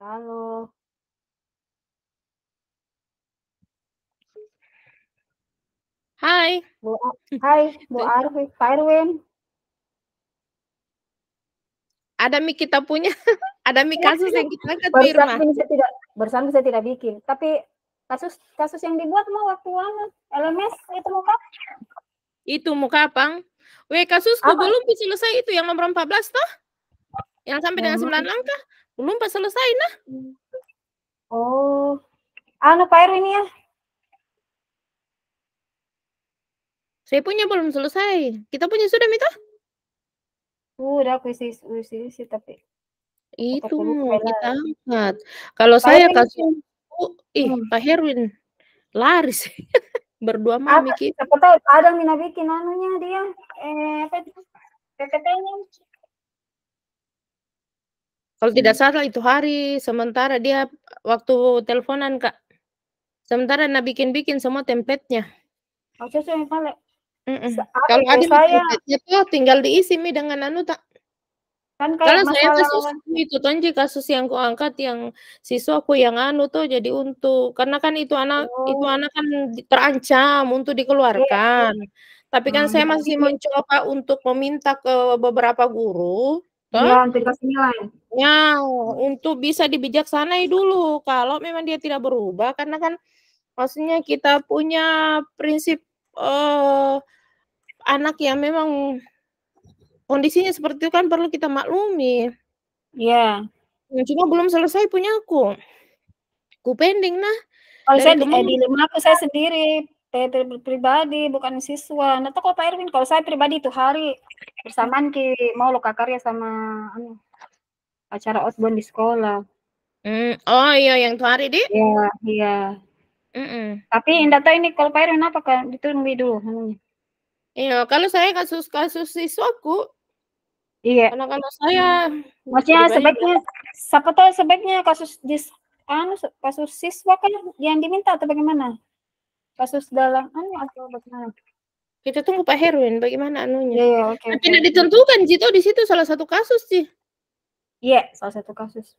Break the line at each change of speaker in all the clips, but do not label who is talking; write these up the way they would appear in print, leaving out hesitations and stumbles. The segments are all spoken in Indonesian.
Halo.
Hai.
Hai, Bu Arfi, Pak Erwin.
Ada mie kita punya, ada mie kasus yang kita angkat di
Barusan
rumah.
saya tidak bikin. Tapi kasus yang dibuat mau waktu LMS itu mau apa?
Itu muka kapang. Kasusku
Apa?
belum selesai itu yang nomor 14 toh? Yang sampai dengan 9 langkah. Belum pas selesai nah.
Oh. Pak Erwin ya.
Saya punya belum selesai. Kita punya sudah Mita?
Udah aku isi tapi
Itu
lupa
kita
lah.
angkat. Kalau
Pak
saya
Erwin,
kasus Pak Herwin laris. Berdua mami kita.
siapa tahu ada Mina bikin anunya dia. Apa itu? PPT-nya.
Kalau tidak salah itu hari, sementara dia waktu teleponan Kak. Sementara bikin semua template-nya.
Oh, saya yang paling.
Kalau ada
Saya
template-nya tuh tinggal diisi dengan anu tak.
kan kayak
Kalau saya kasus
masalah
itu Tonji kasus yang kuangkat yang siswaku yang anu tuh jadi untuk karena kan itu anak kan terancam untuk
iya,
dikeluarkan. Tapi kan saya masih
jadi
mencoba untuk meminta ke beberapa guru, toh,
iya untuk kasih nilai.
ya untuk bisa dibijaksanai dulu. Kalau memang dia tidak berubah, karena kan maksudnya kita punya prinsip anak yang memang kondisinya seperti itu kan perlu kita maklumi.
Iya.
Cuma belum selesai punyaku. Ku pending nah.
Kalau
Dari
saya
kemarin.
dilema aku saya sendiri pribadi bukan siswa. Nah, kalau Pak Erwin kalau saya pribadi itu hari bersamaan mau lokakarya sama acara outbound di sekolah.
Oh iya yang itu hari di.
Iya, iya. Tapi indah tahu ini kalau Pak Erwin apa kan ditunggu dulu.
Iya, kalau saya kasus siswaku.
Iya.
Karena kalau saya
Maksudnya
pribadi
sebaiknya siapa tahu sebaiknya kasus siswa kan yang diminta atau bagaimana? Kasus dalam atau bagaimana?
kita tunggu Pak Herwin bagaimana anunya.
Iya, oke.
Tapi tidak ditentukan Jito di situ salah satu kasus sih.
Iya, salah satu kasus.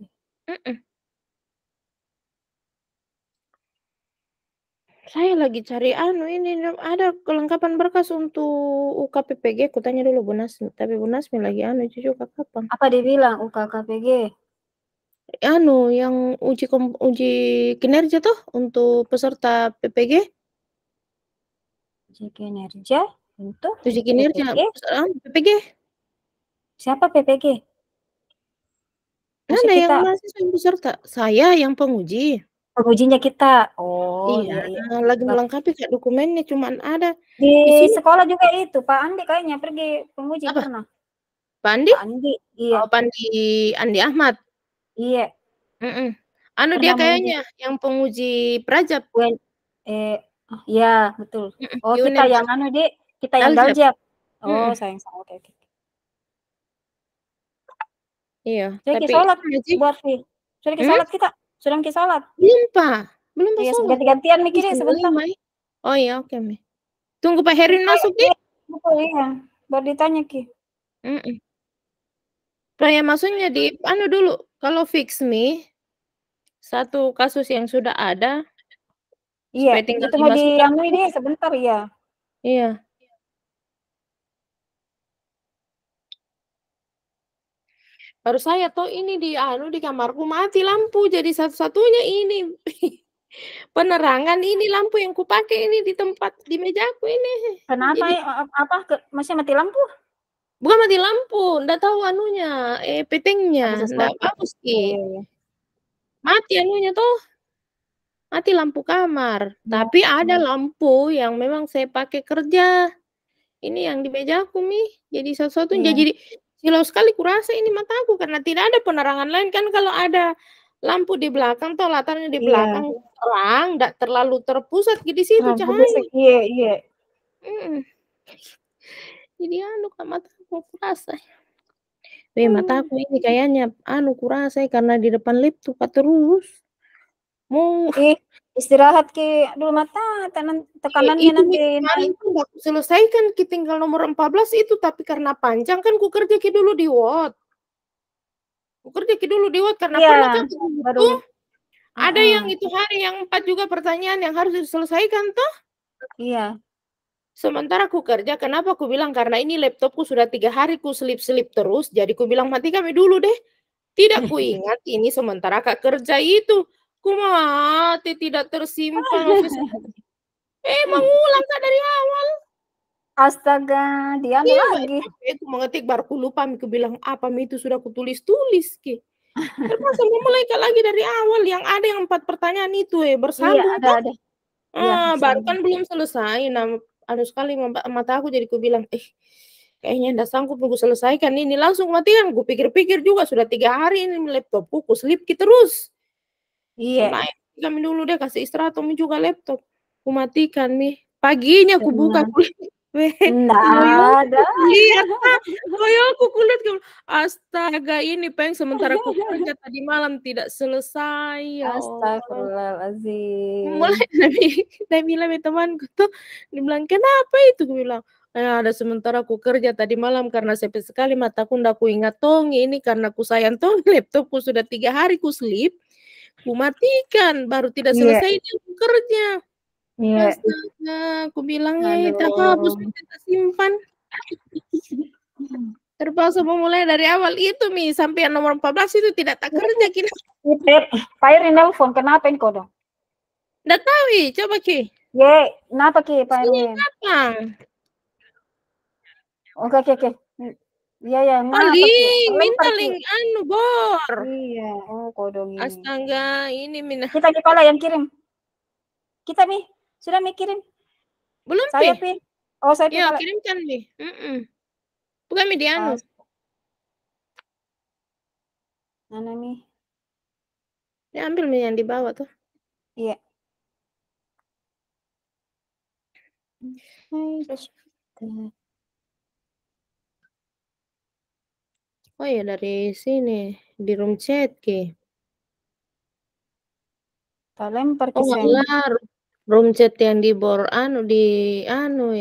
Saya lagi cari ini ada kelengkapan berkas untuk UKPPG. Aku tanya dulu Bu Nasmi, tapi Bu Nasmi lagi cucu kapan?
Apa dibilang UKKPG?
Yang uji kinerja tuh untuk peserta PPG.
Uji kinerja untuk
Uji kinerja PPG.
Siapa PPG? Maksud
Ada yang
kita
mahasiswa yang peserta. Saya yang penguji.
pengujinya kita. Oh,
Iya,
iya.
lagi melengkapi Kak dokumennya cuman ada
Di
di sini.
sekolah juga itu Pak Andi kayaknya pergi penguji
Apa?
pernah.
Pak Andi?
Pak Andi, iya.
Oh, Andi Ahmad.
Iya.
Dia
Pernah menguji
kayaknya yang penguji Prajab.
iya, betul. Oh, kita
UNED
yang kita yang
Daljab.
Daljab. Oh, sayang sama oke.
Iya,
Sudah
tapi
sholat buat Sudah sholat kita. Sudah sholat.
Belum Pak
Iya,
sholat.
ganti-gantian mikirnya sebentar.
Oh iya, oke Mi. Tunggu Pak Herin masuk Ki.
Betul, iya. Baru ditanya Ki.
Yang maksudnya di dulu. Kalau fix me satu kasus yang sudah ada.
Iya,
tinggal
itu mau
dimasukkan.
diambil dia sebentar ya.
Iya. Baru saya toh ini di kamarku mati lampu jadi satu-satunya ini penerangan ini lampu yang kupakai ini di tempat di mejaku ini.
Kenapa
Jadi,
masih mati lampu?
Bukan mati lampu, ndak tahu petengnya, ndak bagus sih. Mati toh. Mati lampu kamar, tapi ada lampu yang memang saya pakai kerja. Ini yang di mejaku Mi. Jadi satu-satunya jadi silau sekali kurasa ini mataku karena tidak ada penerangan lain kan kalau ada lampu di belakang toh latarnya di belakang terang, ndak terlalu terpusat di situ cahaya.
Iya.
Jadi kan mataku kurasa. Mataku ini kayaknya kurasa karena di depan laptop terus. Mau
istirahat Ki dulu mata tekanannya
itu
nanti
kemarin tuh aku selesaikan Ki tinggal nomor 14 itu tapi karena panjang kan ku kerja Ki dulu di Word. Ku kerja ki dulu di Word karena
Iya,
pernah kan
baru
itu ada yang itu hari yang 4 juga pertanyaan yang harus diselesaikan toh.
iya.
Sementara ku kerja, kenapa ku bilang karena ini laptopku sudah 3 hari ku selip-selip terus, jadi ku bilang mati kami dulu deh. Tidak ku ingat ini sementara Kak kerja itu. Ku mati tidak tersimpan mengulang Kak dari awal.
Astaga, diambil
Iya,
lagi.
aku mengetik baru ku lupa ku bilang apa itu sudah ku tulis-tulis ki. Terpaksa memulai Kak lagi dari awal yang ada yang 4 pertanyaan itu
Iya,
bersambung
ada
toh.
ada. Iya,
Baru
bersambung.
kan belum selesai. Nah, ada sekali mata aku jadi ku bilang, kayaknya ndak sanggup ku selesaikan ini. Langsung matikan, ku pikir-pikir juga sudah 3 hari ini laptopku ku selipki terus.
Iya,
Lumayan kami dulu deh kasih istirahat Umi juga laptop. Ku matikan Mi. Paginya ku buka
tenang.
ku weh,
Nggak
loyolku
ada.
ku lihat loyolku ku lihat astaga ini Peng sementara ku kerja tadi malam tidak selesai, ya Allah.
Astagfirullahaladzim.
Mulai dari bilang sama temanku tuh, dia bilang, "Kenapa itu?" Ku bilang, ada sementara ku kerja tadi malam karena sampai sekali mataku ndak ku ingat tong ini karena ku sayang tong laptopku sudah 3 hari ku selip, ku matikan baru tidak
Iya,
selesai dia ku kerja.
iya.
Astaga, ku bilang, tak hapus
Aduh.
tak simpan." Terpaksa memulai dari awal itu Mi, sampai yang nomor 14 itu tidak tak kerja kita.
Pak Irwin nelpon, kenapa kau dong?
Ndak tahu coba Ki.
Ye, kenapa Ki Pak
Sini
Irwin?
apa?
Oke, oke, oke. Iya, ya,
Oh
kenapa Ki?
link,
Terlempar
minta
Ki.
link anu Bor.
Iya, oh kodong ini.
Astaga, ini Mina.
Kita kepala yang kirim. Kita Mi, sudah Mi kirim.
Belum
Saya
Pi?
Pi. Oh, saya Pi
Ya,
pala.
kirimkan Mi. Bukan Mi di anu.
Mana Mi?
Ya ambil Mi yang di bawah tuh.
Iya.
Oh ya dari sini di room chat Ki.
Tak lempar
Oh
Ki Sen.
alah, room chat yang di bor anu di anu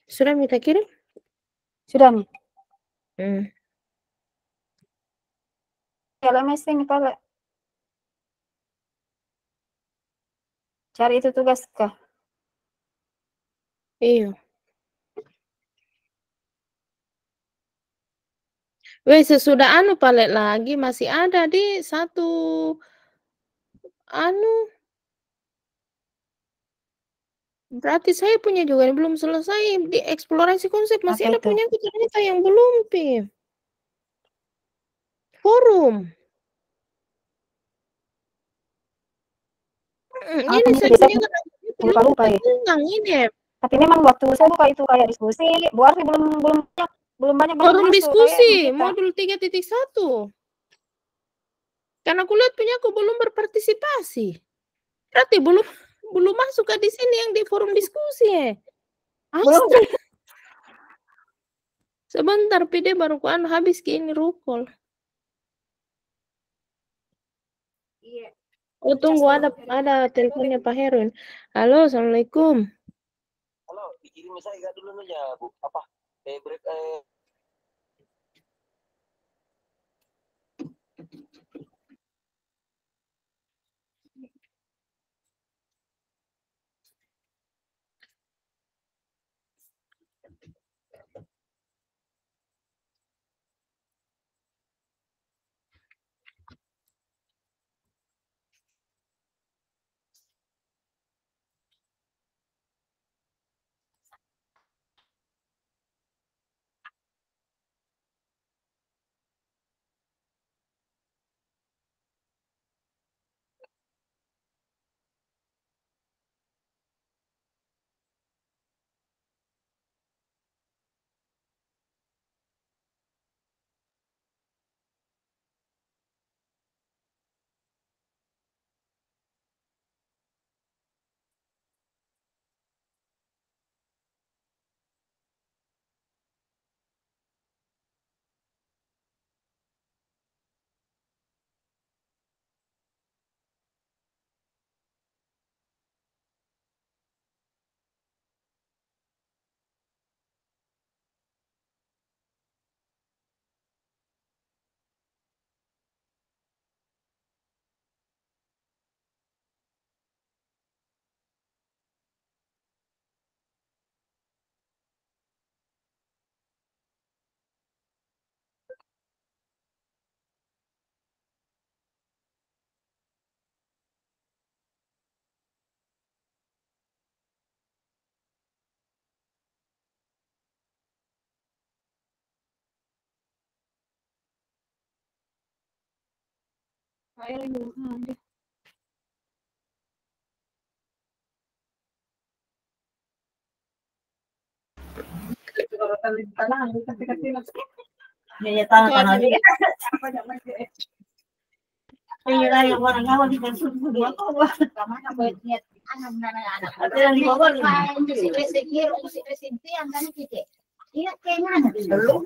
Sudah minta kirim?
Sudah Mi.
Hmm.
Kalau mesin pala. Cari itu tugas kah?
Iya. Weh sesudah anu palet lagi masih ada di satu anu berarti saya punya juga yang belum selesai di eksplorasi konsep masih
Apa
ada
itu?
punya aku ternyata yang belum Pi. Forum.
Apa
Ini
Mi?
saya
Saya
punya kan belum
lupa-lupa ya.
tentang ini
Tapi memang waktu saya buka itu kayak diskusi, Bu Arfi belum banyak
forum
masuk kayak
diskusi
kita.
modul 3.1. Karena aku lihat punya aku belum berpartisipasi. Berarti belum belum masuk ke di sini yang di forum diskusi ya.
Belum.
Sebentar pide baru ku anu habis ke ini rukol.
Iya.
Oh tunggu ada teleponnya Pak Herwin. Halo, assalamualaikum.
Halo, dikirim saya dulu aja Bu. Apa? Break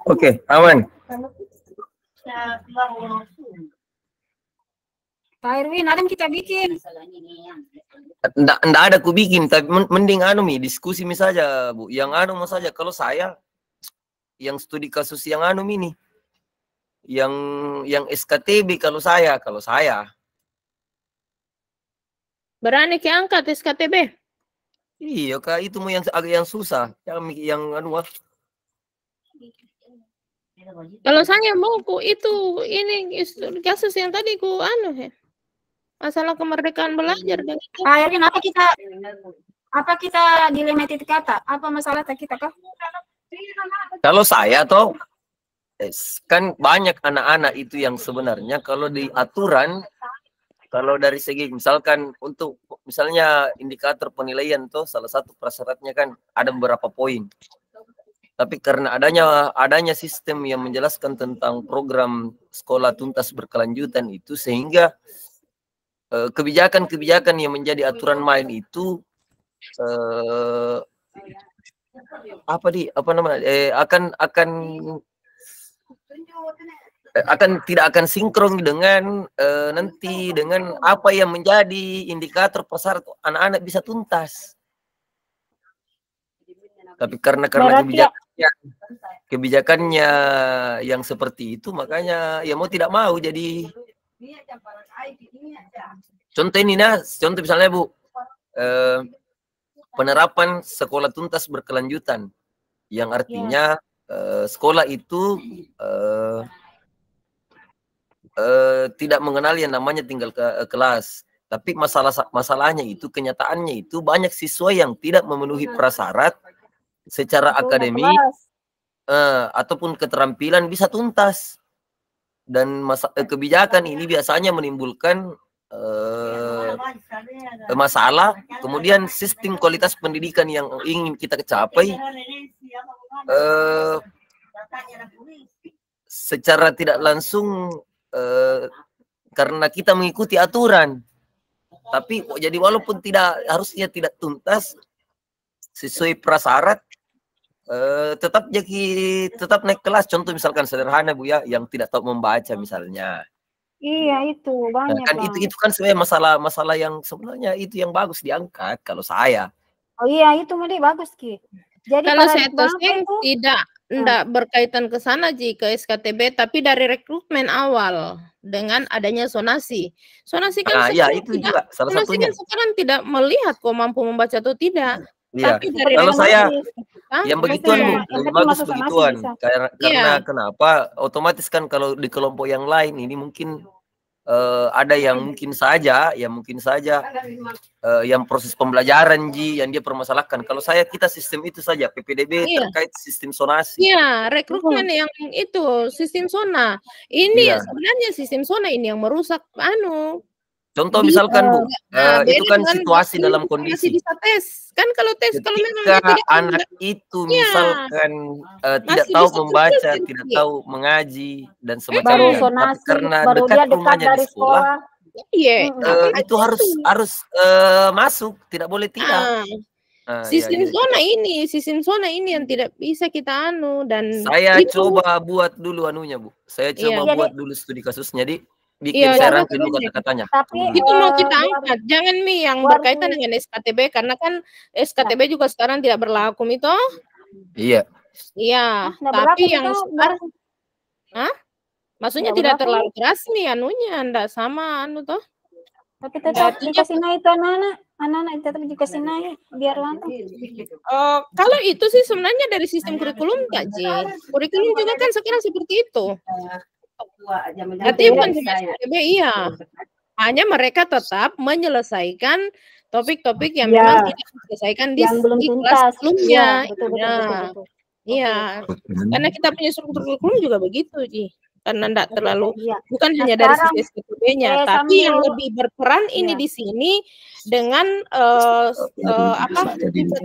Oke, aman.
Pak Erwin, ada yang kita bikin.
Nggak ada ku bikin, tapi mending anu mi diskusi mi saja, Bu. Yang anu mau saja, kalau saya yang studi kasus yang anu ini, yang SKTB kalau saya.
Berani ke angkat SKTB?
Iya, Kak, itu mau yang susah, yang anu.
Kalau saya mau ini kasus yang tadi ku anu ya. Masalah kemerdekaan belajar.
Pak Erwin, apa kita dilema titik kata? Apa masalah kita kah?
Kalau saya toh, kan banyak anak-anak itu yang sebenarnya kalau di aturan, kalau dari segi misalkan untuk misalnya indikator penilaian tuh salah satu prasyaratnya kan ada beberapa poin. Tapi karena adanya sistem yang menjelaskan tentang program sekolah tuntas berkelanjutan itu, sehingga kebijakan-kebijakan yang menjadi aturan main itu tidak akan sinkron dengan nanti dengan apa yang menjadi indikator prasyarat anak-anak bisa tuntas. Tapi karena kebijakannya yang seperti itu, makanya ya mau tidak mau jadi contoh misalnya Bu, penerapan sekolah tuntas berkelanjutan yang artinya sekolah itu tidak mengenal yang namanya tinggal kelas. Tapi masalahnya itu, kenyataannya itu banyak siswa yang tidak memenuhi prasyarat secara akademik ataupun keterampilan bisa tuntas. Dan kebijakan ini biasanya menimbulkan masalah. Kemudian sistem kualitas pendidikan yang ingin kita capai secara tidak langsung karena kita mengikuti aturan, tapi jadi walaupun harusnya tidak tuntas sesuai prasyarat, tetap naik kelas. Contoh misalkan sederhana Bu ya, yang tidak tahu membaca misalnya.
Iya, itu banyak.
Kan itu kan sebenarnya masalah yang sebenarnya itu yang bagus diangkat kalau saya.
Oh iya, itu mending bagus Ki. Jadi
kalau saya tosing tidak berkaitan ke sana ke SKTB, tapi dari rekrutmen awal dengan adanya sonasi. Sonasi kan
ya itu juga salah satunya.
Kan sekarang tidak melihat kok mampu membaca atau tidak.
Iya.
Tapi dari
kalau saya yang begituan Bu, lebih bagus begituan. Karena kenapa? Otomatis kan kalau di kelompok yang lain ini mungkin ada yang mungkin saja yang proses pembelajaran yang dia permasalahkan. Kalau kita sistem itu saja, PPDB terkait sistem sonasi.
Iya, rekrutmen yang itu sistem zona. Ini sebenarnya sistem zona ini yang merusak
Contoh misalkan Bu, itu kan situasi dalam kondisi.
Bisa tes. Kan kalau tes
ketika
kalau memang
anak itu misalkan tidak tahu membaca, tidak tahu mengaji dan semacamnya, tapi karena dekat rumahnya di sekolah, itu harus masuk, tidak boleh tidak.
Sistem zona ini yang tidak bisa kita dan
saya coba buat dulu Bu. Saya coba buat dulu studi kasusnya bikin saya rangkai dulu kata-katanya.
Tapi itu mau kita angkat, jangan yang berkaitan dengan SKTB, karena kan SKTB juga sekarang tidak berlaku itu.
Iya.
Iya, tapi yang sekarang, maksudnya tidak terlalu keras enggak sama toh.
Tapi tetap dikasih naik itu anak-anak tetap dikasih naik biar lantang.
Kalau itu sih sebenarnya dari sistem kurikulum kurikulum juga kan sekarang seperti itu. Jadi bukan SKTB, hanya mereka tetap menyelesaikan topik-topik yang memang tidak diselesaikan di kelas sebelumnya. Iya, karena kita punya struktur kurikulum juga begitu karena enggak terlalu bukan
Nah,
hanya dari
sekarang,
sisi SPTB-nya, tapi yang
sambil
lebih berperan ini di sini dengan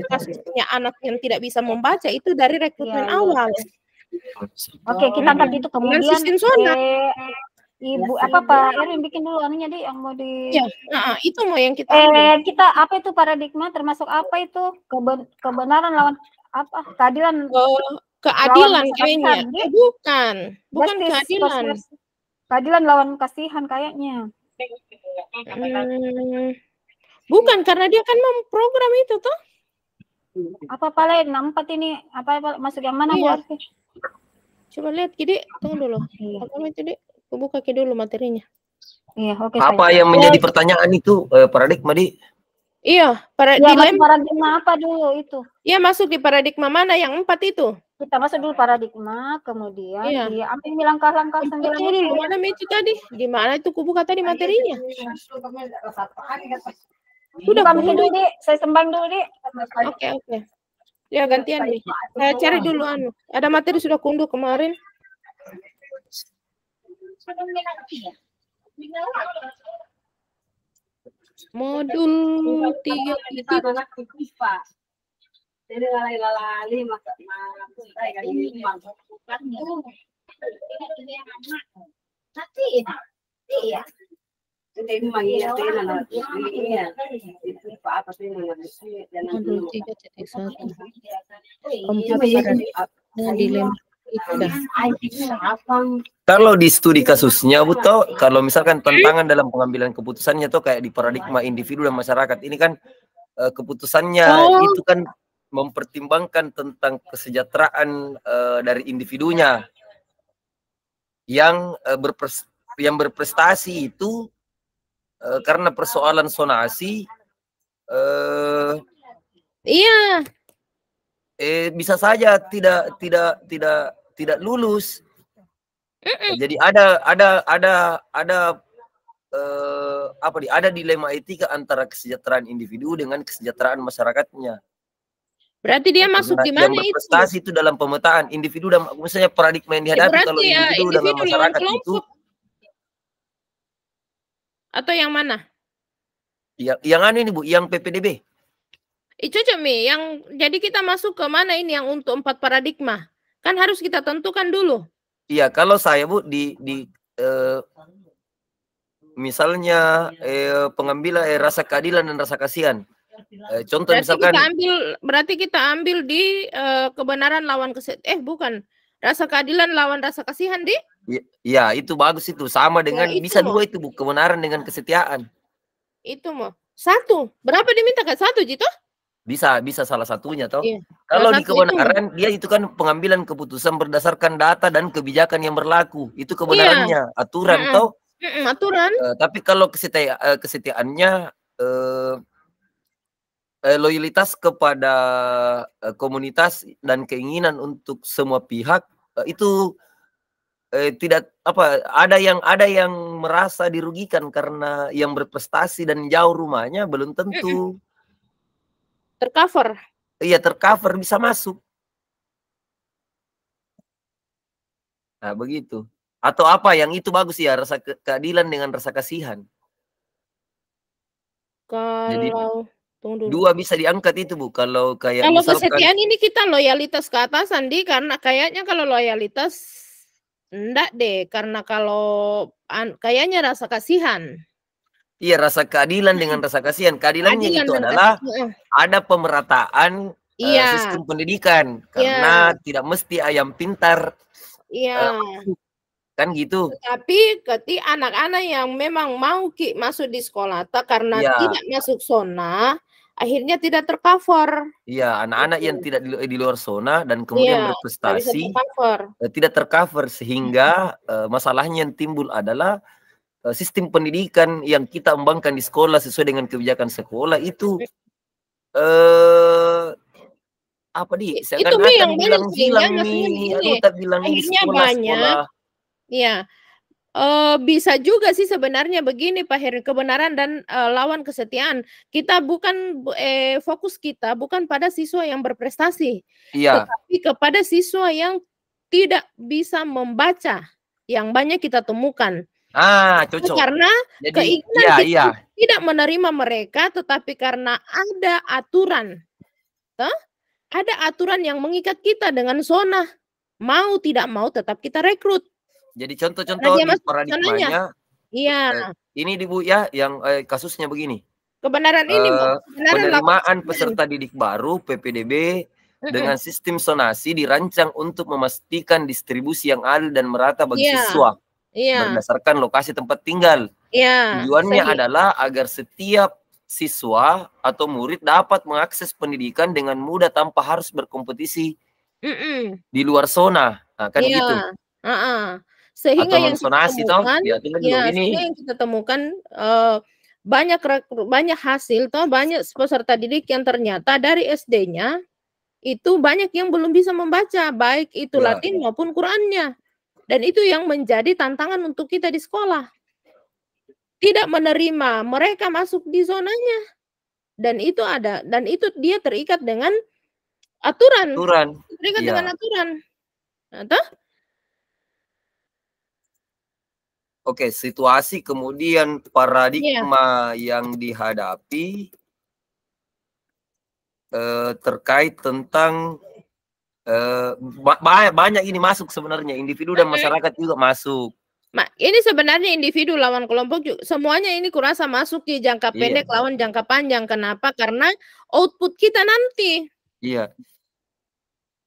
kasusnya anak yang tidak bisa membaca itu dari rekrutmen awal.
Oke, kita angkat itu
Dengan
kemudian
sistem zona.
Ibu Pak Erwin bikin dulu anunya deh yang mau di
Ya, itu mau yang kita ambil.
kita apa itu paradigma termasuk apa itu kebenaran lawan apa keadilan
keadilan kayaknya bukan
justice,
keadilan
keadilan lawan kasihan kayaknya
bukan karena dia kan memprogram itu tuh
apa lain 64 ini apa masuk yang mana Bu Arfi?
Coba lihat Kidi, tunggu dulu apa itu Dik, buka dulu materinya.
Iya, oke.
Apa yang menjadi pertanyaan itu paradigma di?
Iya,
paradigma apa dulu itu?
Iya, masuk di paradigma mana yang 4 itu?
Kita masuk dulu paradigma, kemudian diambil langkah-langkah 9
dulu. Mana itu tadi? Di mana itu kubuka tadi materinya?
Udah bikin dulu, Dik. Saya sembang dulu, Dik.
Oke. Ya, gantian nih. Saya cari dulu ada materi sudah kunduh kemarin. Modul 3 titik.
Kalau di studi kasusnya, Bu, kalau misalkan tantangan dalam pengambilan keputusannya tuh kayak di paradigma individu dan masyarakat, ini kan keputusannya itu kan mempertimbangkan tentang kesejahteraan dari individunya yang berprestasi itu karena persoalan zonasi bisa saja tidak lulus. Jadi ada dilema etika antara kesejahteraan individu dengan kesejahteraan masyarakatnya.
Berarti dia masuk di mana
yang berprestasi itu dalam pemetaan individu dan misalnya paradigma yang dihadapi kalau individu dengan masyarakat itu.
Atau yang mana?
Yang ini Bu, yang PPDB.
Cocok Mi, yang jadi kita masuk ke mana ini yang untuk 4 paradigma? Kan harus kita tentukan dulu.
Iya, kalau saya Bu misalnya pengambilan rasa keadilan dan rasa kasihan. Contoh misalkan
berarti kita ambil di kebenaran lawan bukan. Rasa keadilan lawan rasa kasihan di?
Iya, itu bagus itu. Sama dengan bisa dua itu Bu, kebenaran dengan kesetiaan.
Itu mau. 1. Berapa diminta kan 1 Jito?
Bisa salah satunya toh. Kalau di kebenaran dia itu kan pengambilan keputusan berdasarkan data dan kebijakan yang berlaku. Itu kebenarannya, aturan toh.
Aturan.
Tapi kalau kesetiaannya loyalitas kepada komunitas dan keinginan untuk semua pihak itu tidak ada yang merasa dirugikan karena yang berprestasi dan jauh rumahnya belum tentu
tercover.
Iya, tercover bisa masuk. Nah, begitu. Atau apa yang itu bagus ya, rasa keadilan dengan rasa kasihan. Jadi dua bisa diangkat itu Bu. Kalau kayak
misalkan, kesetiaan ini kita loyalitas ke atasan karena kayaknya kalau loyalitas enggak deh, karena kalau kayaknya rasa kasihan.
Iya, rasa keadilan dengan rasa kasihan. Keadilannya itu adalah ada pemerataan sistem pendidikan karena tidak mesti ayam pintar. Kan gitu.
Tapi ketika anak-anak yang memang mau masuk di sekolah karena tidak masuk zona, akhirnya tidak tercover.
Iya, anak-anak yang tidak di luar zona dan kemudian berprestasi tidak tercover sehingga masalahnya yang timbul adalah sistem pendidikan yang kita kembangkan di sekolah sesuai dengan kebijakan sekolah itu saya
itu
akan
bilang
akhirnya
banyak. Ya, bisa juga sih sebenarnya begini Pak Heri, kebenaran dan lawan kesetiaan. Kita bukan fokus kita bukan pada siswa yang berprestasi, tetapi kepada siswa yang tidak bisa membaca. yang banyak kita temukan.
Cocok.
Karena
Jadi,
keinginan kita tidak menerima mereka, tetapi karena ada aturan. Ada aturan yang mengikat kita dengan zona. Mau tidak mau tetap kita rekrut.
Jadi contoh-contoh di paradigmanya, ini Bu ya, yang kasusnya begini.
Kebenaran ini,
penerimaan peserta didik baru (PPDB) dengan sistem zonasi dirancang untuk memastikan distribusi yang adil dan merata bagi siswa berdasarkan lokasi tempat tinggal. Tujuannya adalah agar setiap siswa atau murid dapat mengakses pendidikan dengan mudah tanpa harus berkompetisi di luar zona. Kan gitu.
Sehingga yang kita temukan banyak hasil banyak peserta didik yang ternyata dari SD-nya itu banyak yang belum bisa membaca, baik itu Latin maupun Qurannya. Dan itu yang menjadi tantangan untuk kita di sekolah. Tidak menerima mereka masuk di zonanya. Dan itu dia terikat dengan aturan. Terikat dengan aturan.
Oke, situasi kemudian paradigma yang dihadapi terkait tentang banyak ini masuk sebenarnya, individu dan masyarakat juga masuk.
Ini sebenarnya individu lawan kelompok juga, semuanya ini kurasa masuk di jangka pendek lawan jangka panjang. Kenapa? Karena output kita nanti.
Iya.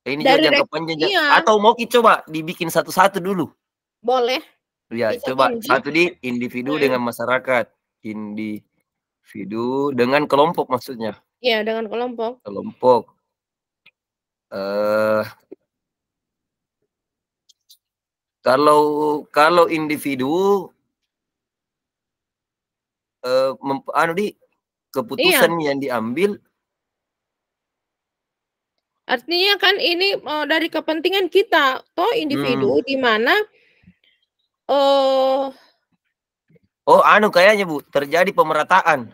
Ini juga jangka panjang. Atau mau kita coba dibikin satu-satu dulu?
Boleh.
Ya, coba satu di individu dengan masyarakat, individu dengan kelompok maksudnya.
Iya, dengan kelompok.
Kalau individu keputusan yang diambil,
artinya kan ini dari kepentingan kita, toh individu di mana
kayaknya Bu, terjadi pemerataan.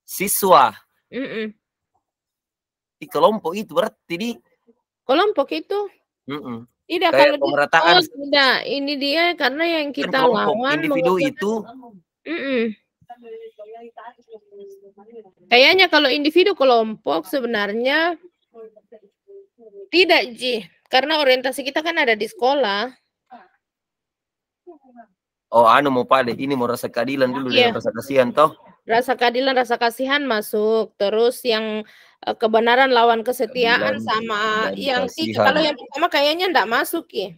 Siswa. Di kelompok itu berarti di
kelompok itu. Tidak, kalau
pemerataan.
Tidak, ini dia karena yang kita lawan
individu itu.
Kayaknya kalau individu kelompok sebenarnya tidak, Ji. Karena orientasi kita kan ada di sekolah.
Mau pada ini mau rasa keadilan dulu dengan rasa kasihan toh.
Rasa keadilan, rasa kasihan masuk. Terus yang kebenaran lawan kesetiaan sama yang tiga. Kalau yang pertama kayaknya enggak masuk ya.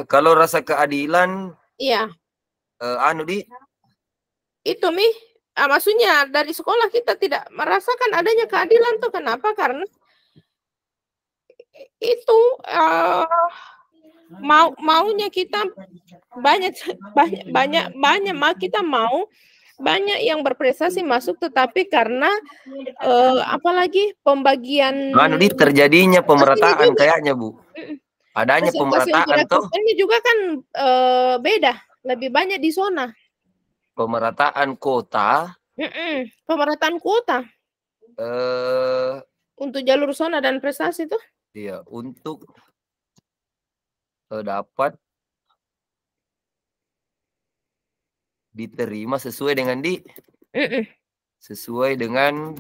Kalau rasa keadilan,
itu maksudnya dari sekolah kita tidak merasakan adanya keadilan tuh. Kenapa? Karena itu maunya kita kita mau banyak yang berprestasi masuk, tetapi karena apalagi pembagian
terjadinya pemerataan kayaknya Bu. Adanya pemerataan toh.
Ini juga kan beda, lebih banyak di zona.
Pemerataan kuota.
Pemerataan kuota. Untuk jalur zona dan prestasi tuh.
Iya, untuk dapat diterima sesuai dengan sesuai dengan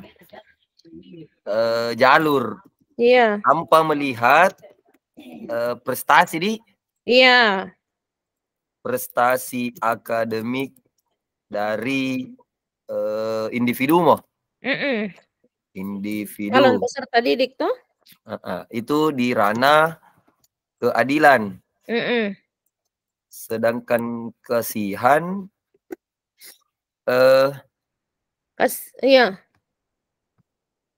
jalur.
Iya.
Tanpa melihat prestasi prestasi akademik dari individu individu.
Kalau peserta didik tuh?
Itu di ranah keadilan. Sedangkan kasihan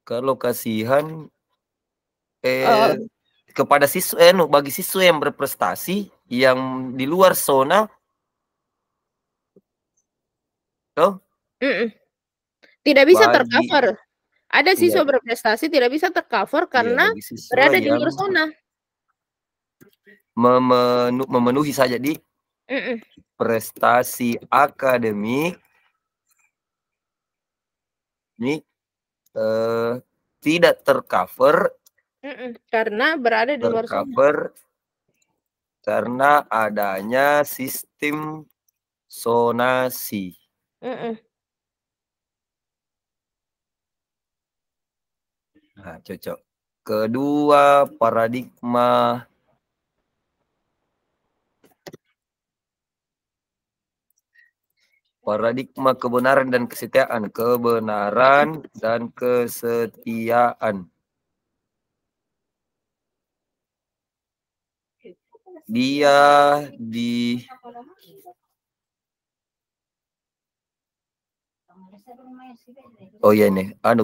kalau kasihan kepada siswa, bagi siswa yang berprestasi yang di luar zona
tidak bisa tercover. Ada siswa berprestasi tidak bisa tercover karena berada di luar zona.
Memenuhi saja di prestasi akademik tidak tercover
karena berada di luar zona.
Karena adanya sistem zonasi. Nah, cocok. Kedua, paradigma kebenaran dan kesetiaan. Kebenaran dan kesetiaan. Dia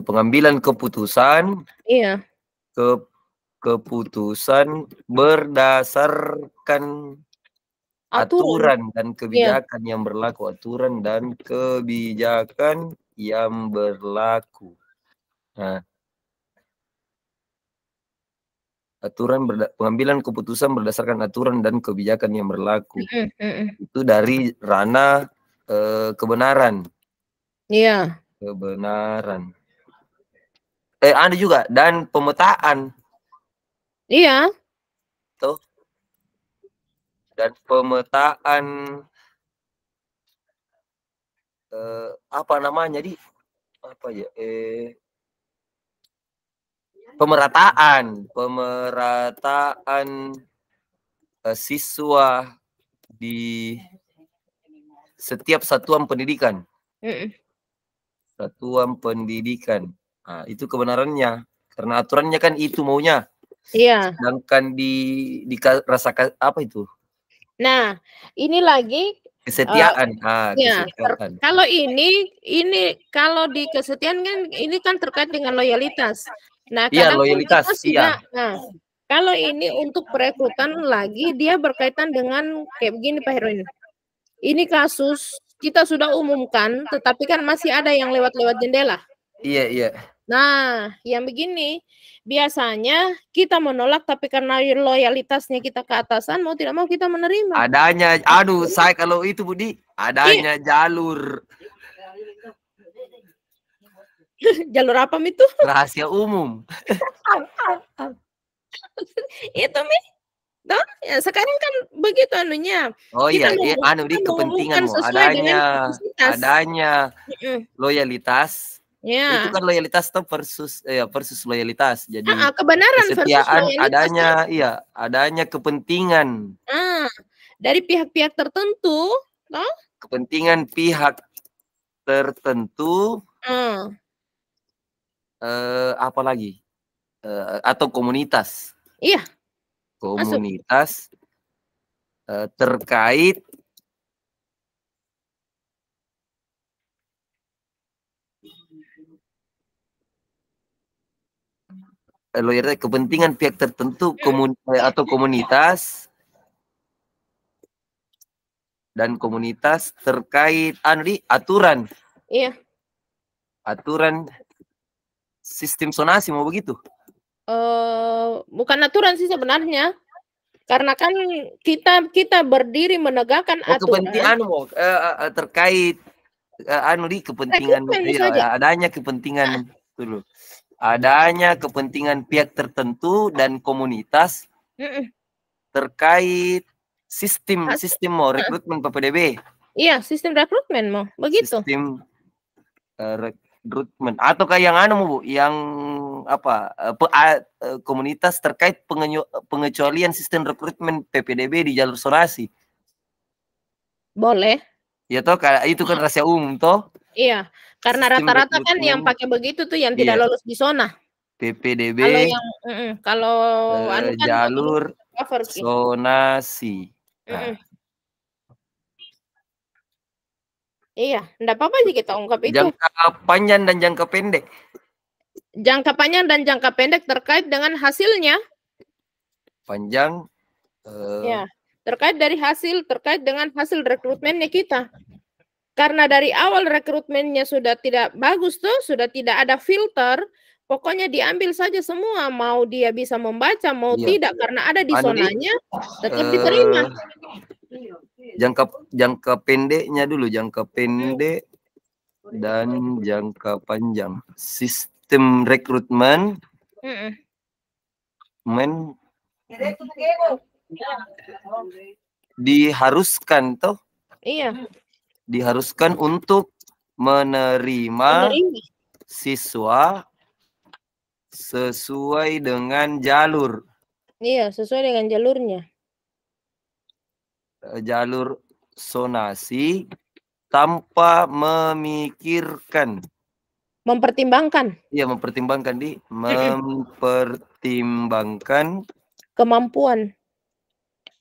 pengambilan keputusan.
Iya.
Keputusan berdasarkan aturan dan kebijakan yang berlaku. Aturan dan kebijakan yang berlaku. Nah, pengambilan keputusan berdasarkan aturan dan kebijakan yang berlaku. Itu dari ranah kebenaran.
Iya.
Kebenaran. Ada juga dan pemetaan.
Iya.
Tuh. Dan pemetaan apa namanya pemerataan siswa di setiap satuan pendidikan. Satuan pendidikan. Nah, itu kebenarannya. Karena aturannya kan itu maunya.
Iya.
Sedangkan dirasakan apa itu?
Nah, ini lagi
kesetiaan.
Kesetiaan. Kalau ini kalau di kesetiaan kan ini kan terkait dengan loyalitas. Nah,
loyalitas.
Nah, kalau ini untuk perekrutan lagi dia berkaitan dengan kayak begini Pak Heroin. Ini kasus kita sudah umumkan, tetapi kan masih ada yang lewat-lewat jendela.
Iya.
Nah, yang begini biasanya kita menolak, tapi karena loyalitasnya kita ke atasan, mau tidak mau kita menerima.
Adanya, saya kalau itu Budi, adanya jalur.
Jalur apa itu?
Rahasia umum.
Itu ya sekarang kan begitu anunya.
Oh iya, di kepentingan adanya loyalitas.
Ya.
Itu kan loyalitas versus loyalitas. Jadi
kebenaran
kesetiaan adanya kepentingan.
Dari pihak-pihak tertentu, toh?
Kepentingan pihak tertentu. Apa lagi? Atau komunitas.
Iya.
Komunitas terkait loyalitas kepentingan pihak tertentu atau komunitas dan komunitas terkait aturan.
Iya.
Aturan sistem zonasi mau begitu?
Bukan aturan sih sebenarnya. Karena kan kita berdiri menegakkan aturan.
Kepentingan terkait kepentingan adanya kepentingan dulu. Adanya kepentingan pihak tertentu dan komunitas terkait sistem rekrutmen PPDB.
Iya, sistem rekrutmen mau begitu.
Sistem rekrutmen atau kayak yang Bu, yang komunitas terkait pengecualian sistem rekrutmen PPDB di jalur zonasi.
Boleh.
Ya toh, itu kan rahasia umum toh.
Iya, karena rata-rata kan yang pakai begitu tuh yang tidak lolos di zona.
PPDB.
Kalau
jalur zonasi.
Iya, enggak apa-apa sih kita ungkap itu.
Jangka panjang dan jangka pendek.
Jangka panjang dan jangka pendek terkait dengan hasilnya.
Panjang.
Ya, terkait dengan hasil rekrutmennya kita. Karena dari awal rekrutmennya sudah tidak bagus tuh, sudah tidak ada filter, pokoknya diambil saja semua, mau dia bisa membaca, mau tidak, karena ada di zonanya, tetap diterima.
Jangka pendeknya dulu, jangka pendek dan jangka panjang. sistem rekrutmen diharuskan toh?
Iya.
Diharuskan untuk menerima siswa sesuai dengan jalur.
Iya, sesuai dengan jalurnya.
Jalur zonasi tanpa memikirkan.
Mempertimbangkan.
Iya, mempertimbangkan mempertimbangkan
kemampuan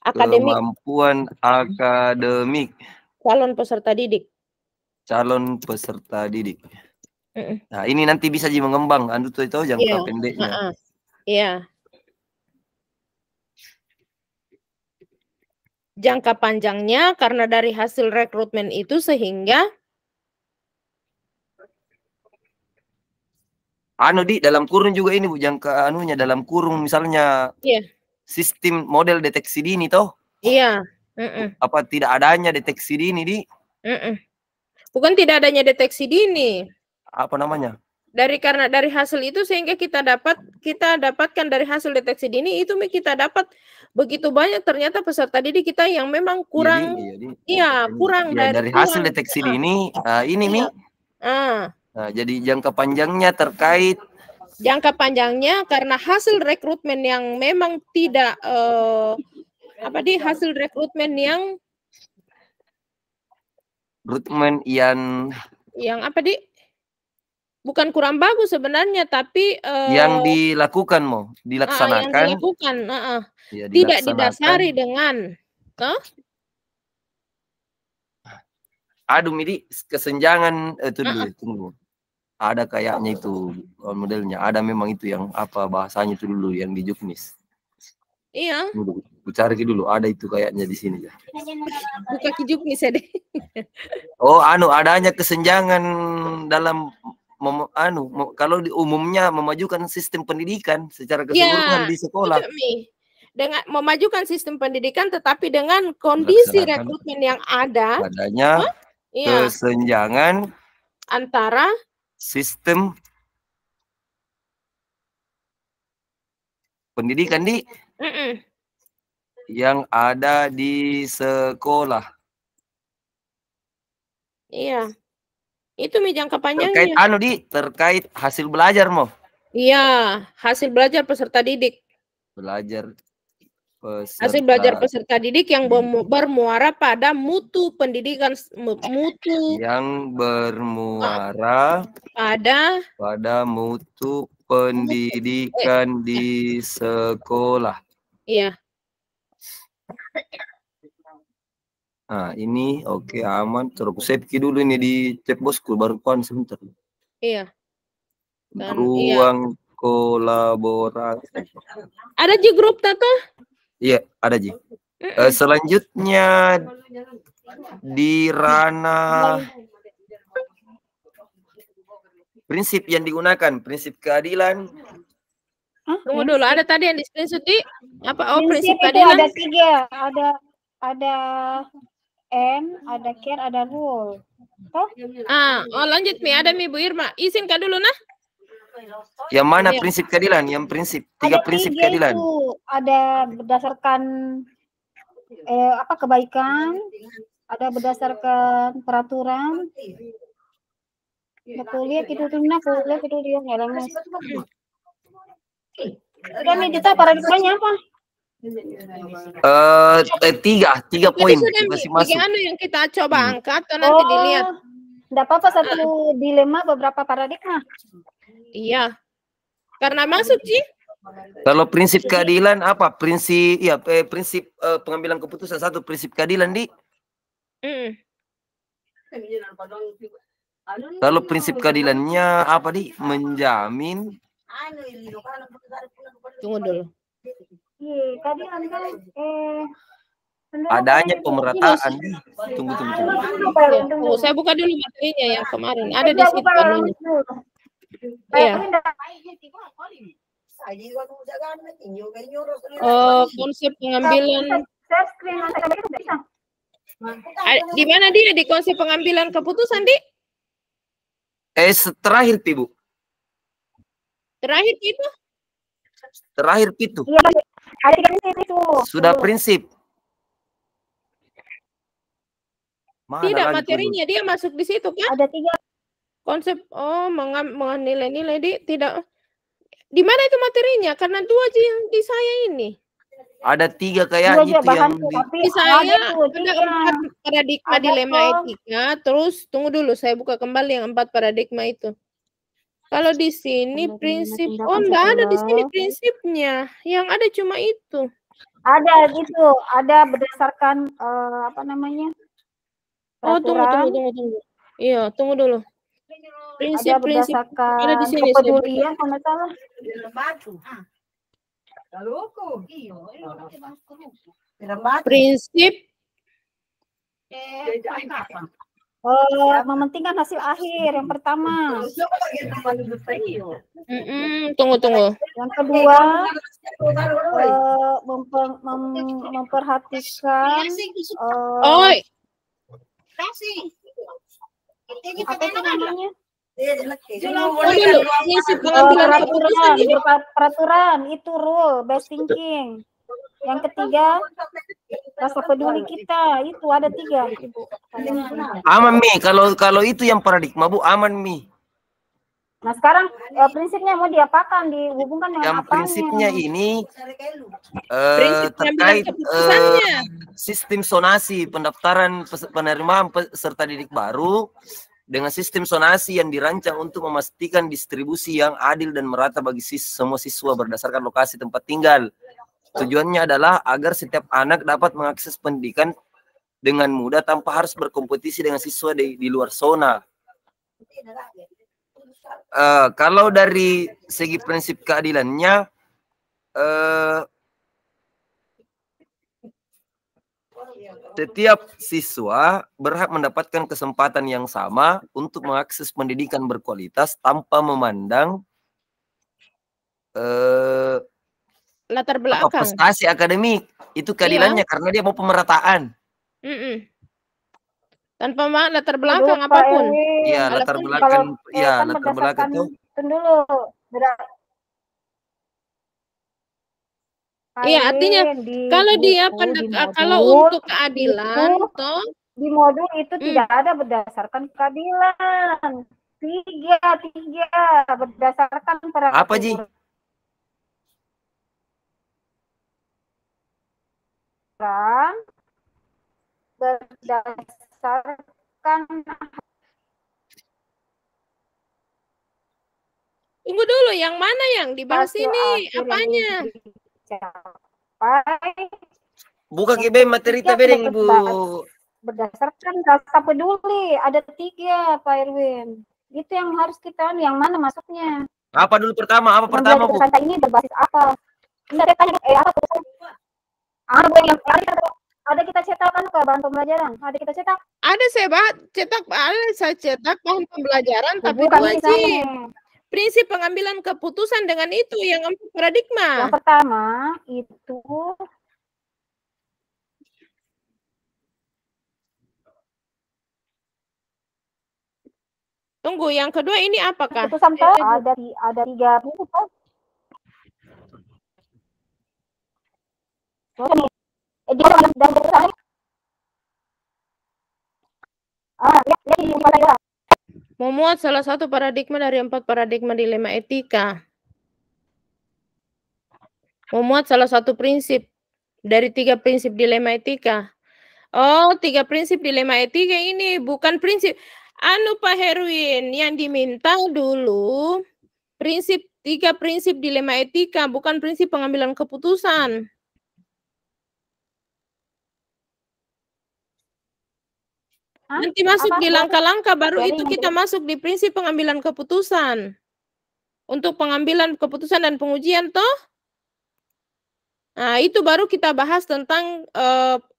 akademik.
Kemampuan akademik.
Calon peserta didik.
Calon peserta didik. Nah, ini nanti bisa mengembang itu jangka pendeknya.
Iya. Jangka panjangnya karena dari hasil rekrutmen itu sehingga
di dalam kurung juga ini Bu, jangka dalam kurung misalnya sistem model deteksi dini toh?
Iya.
Apa tidak adanya deteksi dini
Bukan tidak adanya deteksi dini.
Apa namanya?
Karena dari hasil itu sehingga kita dapatkan dari hasil deteksi dini itu kita dapat begitu banyak ternyata peserta didik kita yang memang kurang kurang
dari hasil deteksi dini ini Nah, jadi jangka panjangnya terkait
karena hasil rekrutmen yang memang tidak hasil rekrutmen yang bukan kurang bagus sebenarnya, tapi
yang dilakukan dilaksanakan
tidak didasari dengan
kesenjangan tunggu. Ada kayaknya itu modelnya, ada memang itu yang bahasanya itu dulu yang di Juknis.
Iya.
Aku cari dulu, ada itu kayaknya di sini ya.
Buka ke Juknis ya deh.
Oh, adanya kesenjangan dalam kalau umumnya memajukan sistem pendidikan secara keseluruhan di sekolah.
Dengan memajukan sistem pendidikan tetapi dengan kondisi rekrutmen yang
adanya kesenjangan
antara
sistem pendidikan yang ada di sekolah.
Iya. Itu jangka panjangnya.
Terkait hasil belajar
Iya, hasil belajar peserta didik. Hasil belajar peserta didik yang bermuara pada mutu pendidikan
yang bermuara pada mutu pendidikan di sekolah.
Iya.
Nah, ini oke aman. Terus save dulu ini di chat bosku baru sebentar.
Iya.
Ruang kolaborasi.
Ada di grup Tata?
Iya, ada Ji. Selanjutnya di ranah prinsip yang digunakan, prinsip keadilan.
Tunggu dulu, ada tadi yang di screenshot apa?
Prinsip keadilan. Ada 3, ada ada care, ada rule.
Lanjut ada Bu Irma. Izinkan dulu
Yang mana prinsip keadilan? Yang prinsip 3 prinsip keadilan.
Itu ada berdasarkan kebaikan, ada berdasarkan peraturan. Aku lihat itu dia ngeleng. Kami kita paradigmanya apa?
3 poin masih masuk.
Yang kita coba angkat nanti dilihat.
Tidak apa-apa satu dilema beberapa paradigma.
Iya. Karena masuk Ji.
Kalau prinsip keadilan apa? Prinsip prinsip pengambilan keputusan satu prinsip keadilan Kalau prinsip keadilannya apa menjamin
Tunggu dulu.
Adanya pemerataan. Tunggu.
Saya buka dulu materinya yang kemarin. Ada di situ. Iya. Konsep pengambilan. Di mana dia di konsep pengambilan keputusan
terakhir Bu.
Terakhir itu?
Terakhir itu.
Iya, ada 3 prinsip itu.
Sudah prinsip. Mana
Tidak,
lagi
materinya dia masuk di situ kan?
Ada 3.
Konsep menilai-nilai tidak. Di mana itu materinya? Karena 2 aja yang di saya ini.
Ada 3 kayaknya itu yang
di saya ada 4 paradigma dilema etika. Terus tunggu dulu, saya buka kembali yang 4 paradigma itu. Kalau di sini prinsip, enggak ada di sini prinsipnya. Yang ada cuma itu.
Ada gitu, ada berdasarkan apa namanya?
Oh, tunggu. Iya, tunggu dulu. Prinsip-prinsip ada di sini.
Kepedulian kalau nggak salah.
Prinsip
mementingkan hasil akhir yang pertama.
Tunggu.
Yang kedua memperhatikan apa itu namanya?
Prinsip pengambilan
peraturan itu rule based thinking. Yang ketiga rasa peduli kita, itu ada 3 Ibu.
Aman Mi, kalau itu yang paradigma Bu, aman Mi.
Nah sekarang prinsipnya mau diapakan, dihubungkan dengan
yang
apanya?
Prinsipnya ini terkait sistem sonasi pendaftaran penerimaan peserta didik baru dengan sistem sonasi yang dirancang untuk memastikan distribusi yang adil dan merata bagi semua siswa berdasarkan lokasi tempat tinggal. Tujuannya adalah agar setiap anak dapat mengakses pendidikan dengan mudah tanpa harus berkompetisi dengan siswa di luar zona. Kalau dari segi prinsip keadilannya, setiap siswa berhak mendapatkan kesempatan yang sama untuk mengakses pendidikan berkualitas tanpa memandang
latar belakang
prestasi akademik. Itu keadilannya, karena dia mau pemerataan.
Tanpa latar belakang apapun.
Iya, latar belakang. Iya, latar belakang itu.
Dulu.
Iya, artinya kalau dia kalau untuk keadilan toh
di modul itu tidak ada berdasarkan keadilan. 3 berdasarkan peraturan.
Apa Ji?
Berdasarkan.
Tunggu dulu, yang mana yang dibahas ini? Apanya?
Buka KB materi tabering Ibu.
Berdasarkan rasa peduli, ada 3 Pak Erwin. Itu yang harus kita, yang mana masuknya?
Apa dulu pertama? Apa pertama Bu?
Ini berbasis apa? Enggak tanya apa tulisan? Bu yang ada kita cetak kan ke bahan pembelajaran? Ada kita cetak?
Ada saya cetak bahan pembelajaran, tapi wajib. Prinsip pengambilan keputusan dengan itu yang 4 paradigma.
Yang pertama itu
tunggu, yang kedua ini apakah?
Keputusan ada 3 prinsip.
Memuat salah satu paradigma dari 4 paradigma dilema etika. Memuat salah satu prinsip dari 3 prinsip dilema etika. Oh, 3 prinsip dilema etika ini bukan prinsip. Pak Herwin, yang diminta dulu prinsip 3 prinsip dilema etika, bukan prinsip pengambilan keputusan. Nanti masuk di langkah-langkah baru itu kita masuk di prinsip pengambilan keputusan. Untuk pengambilan keputusan dan pengujian toh. Nah, itu baru kita bahas tentang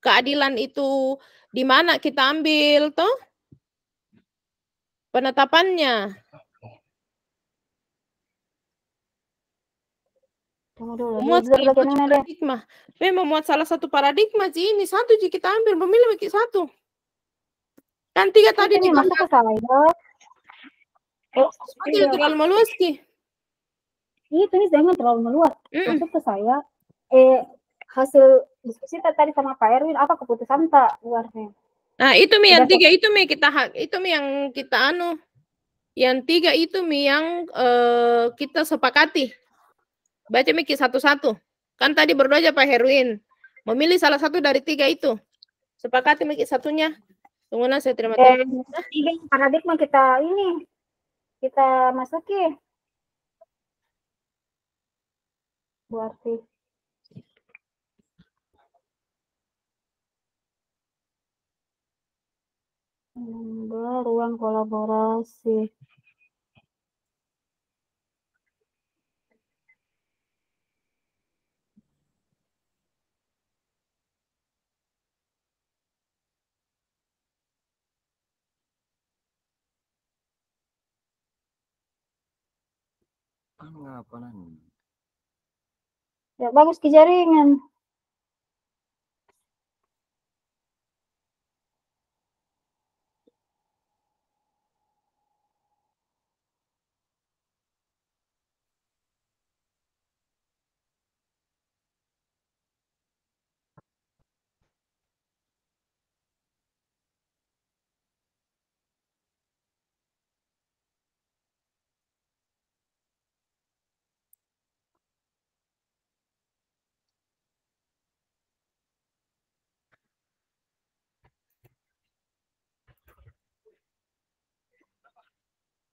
keadilan itu di mana kita ambil toh. Penetapannya. Memuat salah satu paradigma. Memuat salah satu paradigma sih ini satu sih kita ambil, memilih satu. Kan 3 tadi
masuk ke slide.
Terlalu meluas Ki.
Itu nih jangan terlalu meluas. Maksud ke saya, hasil diskusi tadi sama Pak Erwin, apa keputusan tak luarnya?
Nah, itu Mi yang 3 itu Mi itu Mi yang kita yang 3 itu Mi yang kita sepakati. Baca Mi satu-satu. Kan tadi berdua aja Pak Herwin. Memilih salah satu dari 3 itu. Sepakati Mi satunya. Tunggu saya terima kasih.
3 paradigma kita masuki. Bu Arfi. Ruang kolaborasi. Ya bagus ke jaringan.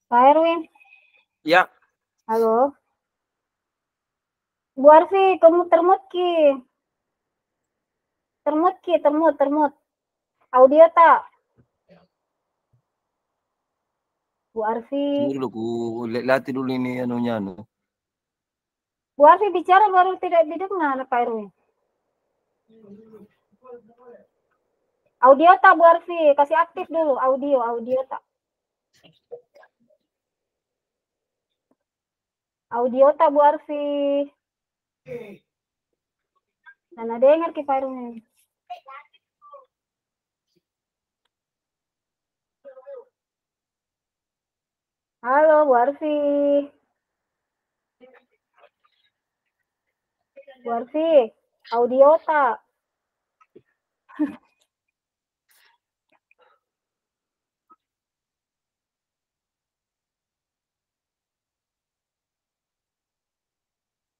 Pak Erwin.
Ya.
Halo. Bu Arfi, kamu termut. Audio tak? Bu Arfi.
Tunggu dulu, lihat dulu ini anunya.
Bu Arfi bicara baru tidak didengar Pak Erwin. Audio tak Bu Arfi? Kasih aktif dulu audio tak? Audio tak Bu Arfi? Nana dengar ke Pak Erwin. Halo Bu Arfi. Bu Arfi, audio tak?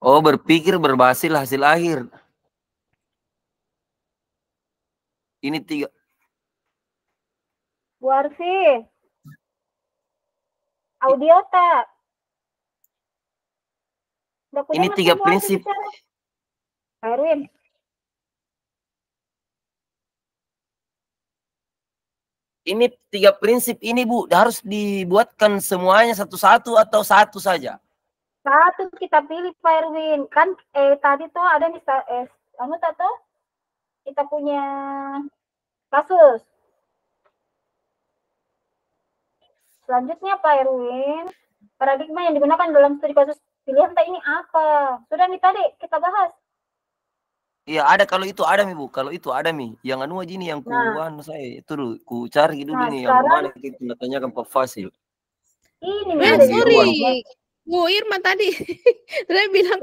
Oh, berpikir berhasil hasil akhir. Ini 3.
Bu Arfi, audio tak?
Ini 3 prinsip.
Erwin.
Ini 3 prinsip ini Bu, harus dibuatkan semuanya satu-satu atau satu saja?
Satu kita pilih Pak Erwin. Kan tadi tuh ada nih kita punya kasus. Selanjutnya Pak Erwin, paradigma yang digunakan dalam studi kasus pilihan ini apa? Sudah nih tadi kita bahas.
Iya ada, kalau itu ada Mi Bu, kalau itu ada Mi. Yang anu aja ini yang saya itu dulu, ku cari dulu nih yang mana kita tanyakan Pak Fasil.
Ini
sorry. Bu Irma tadi saya bilang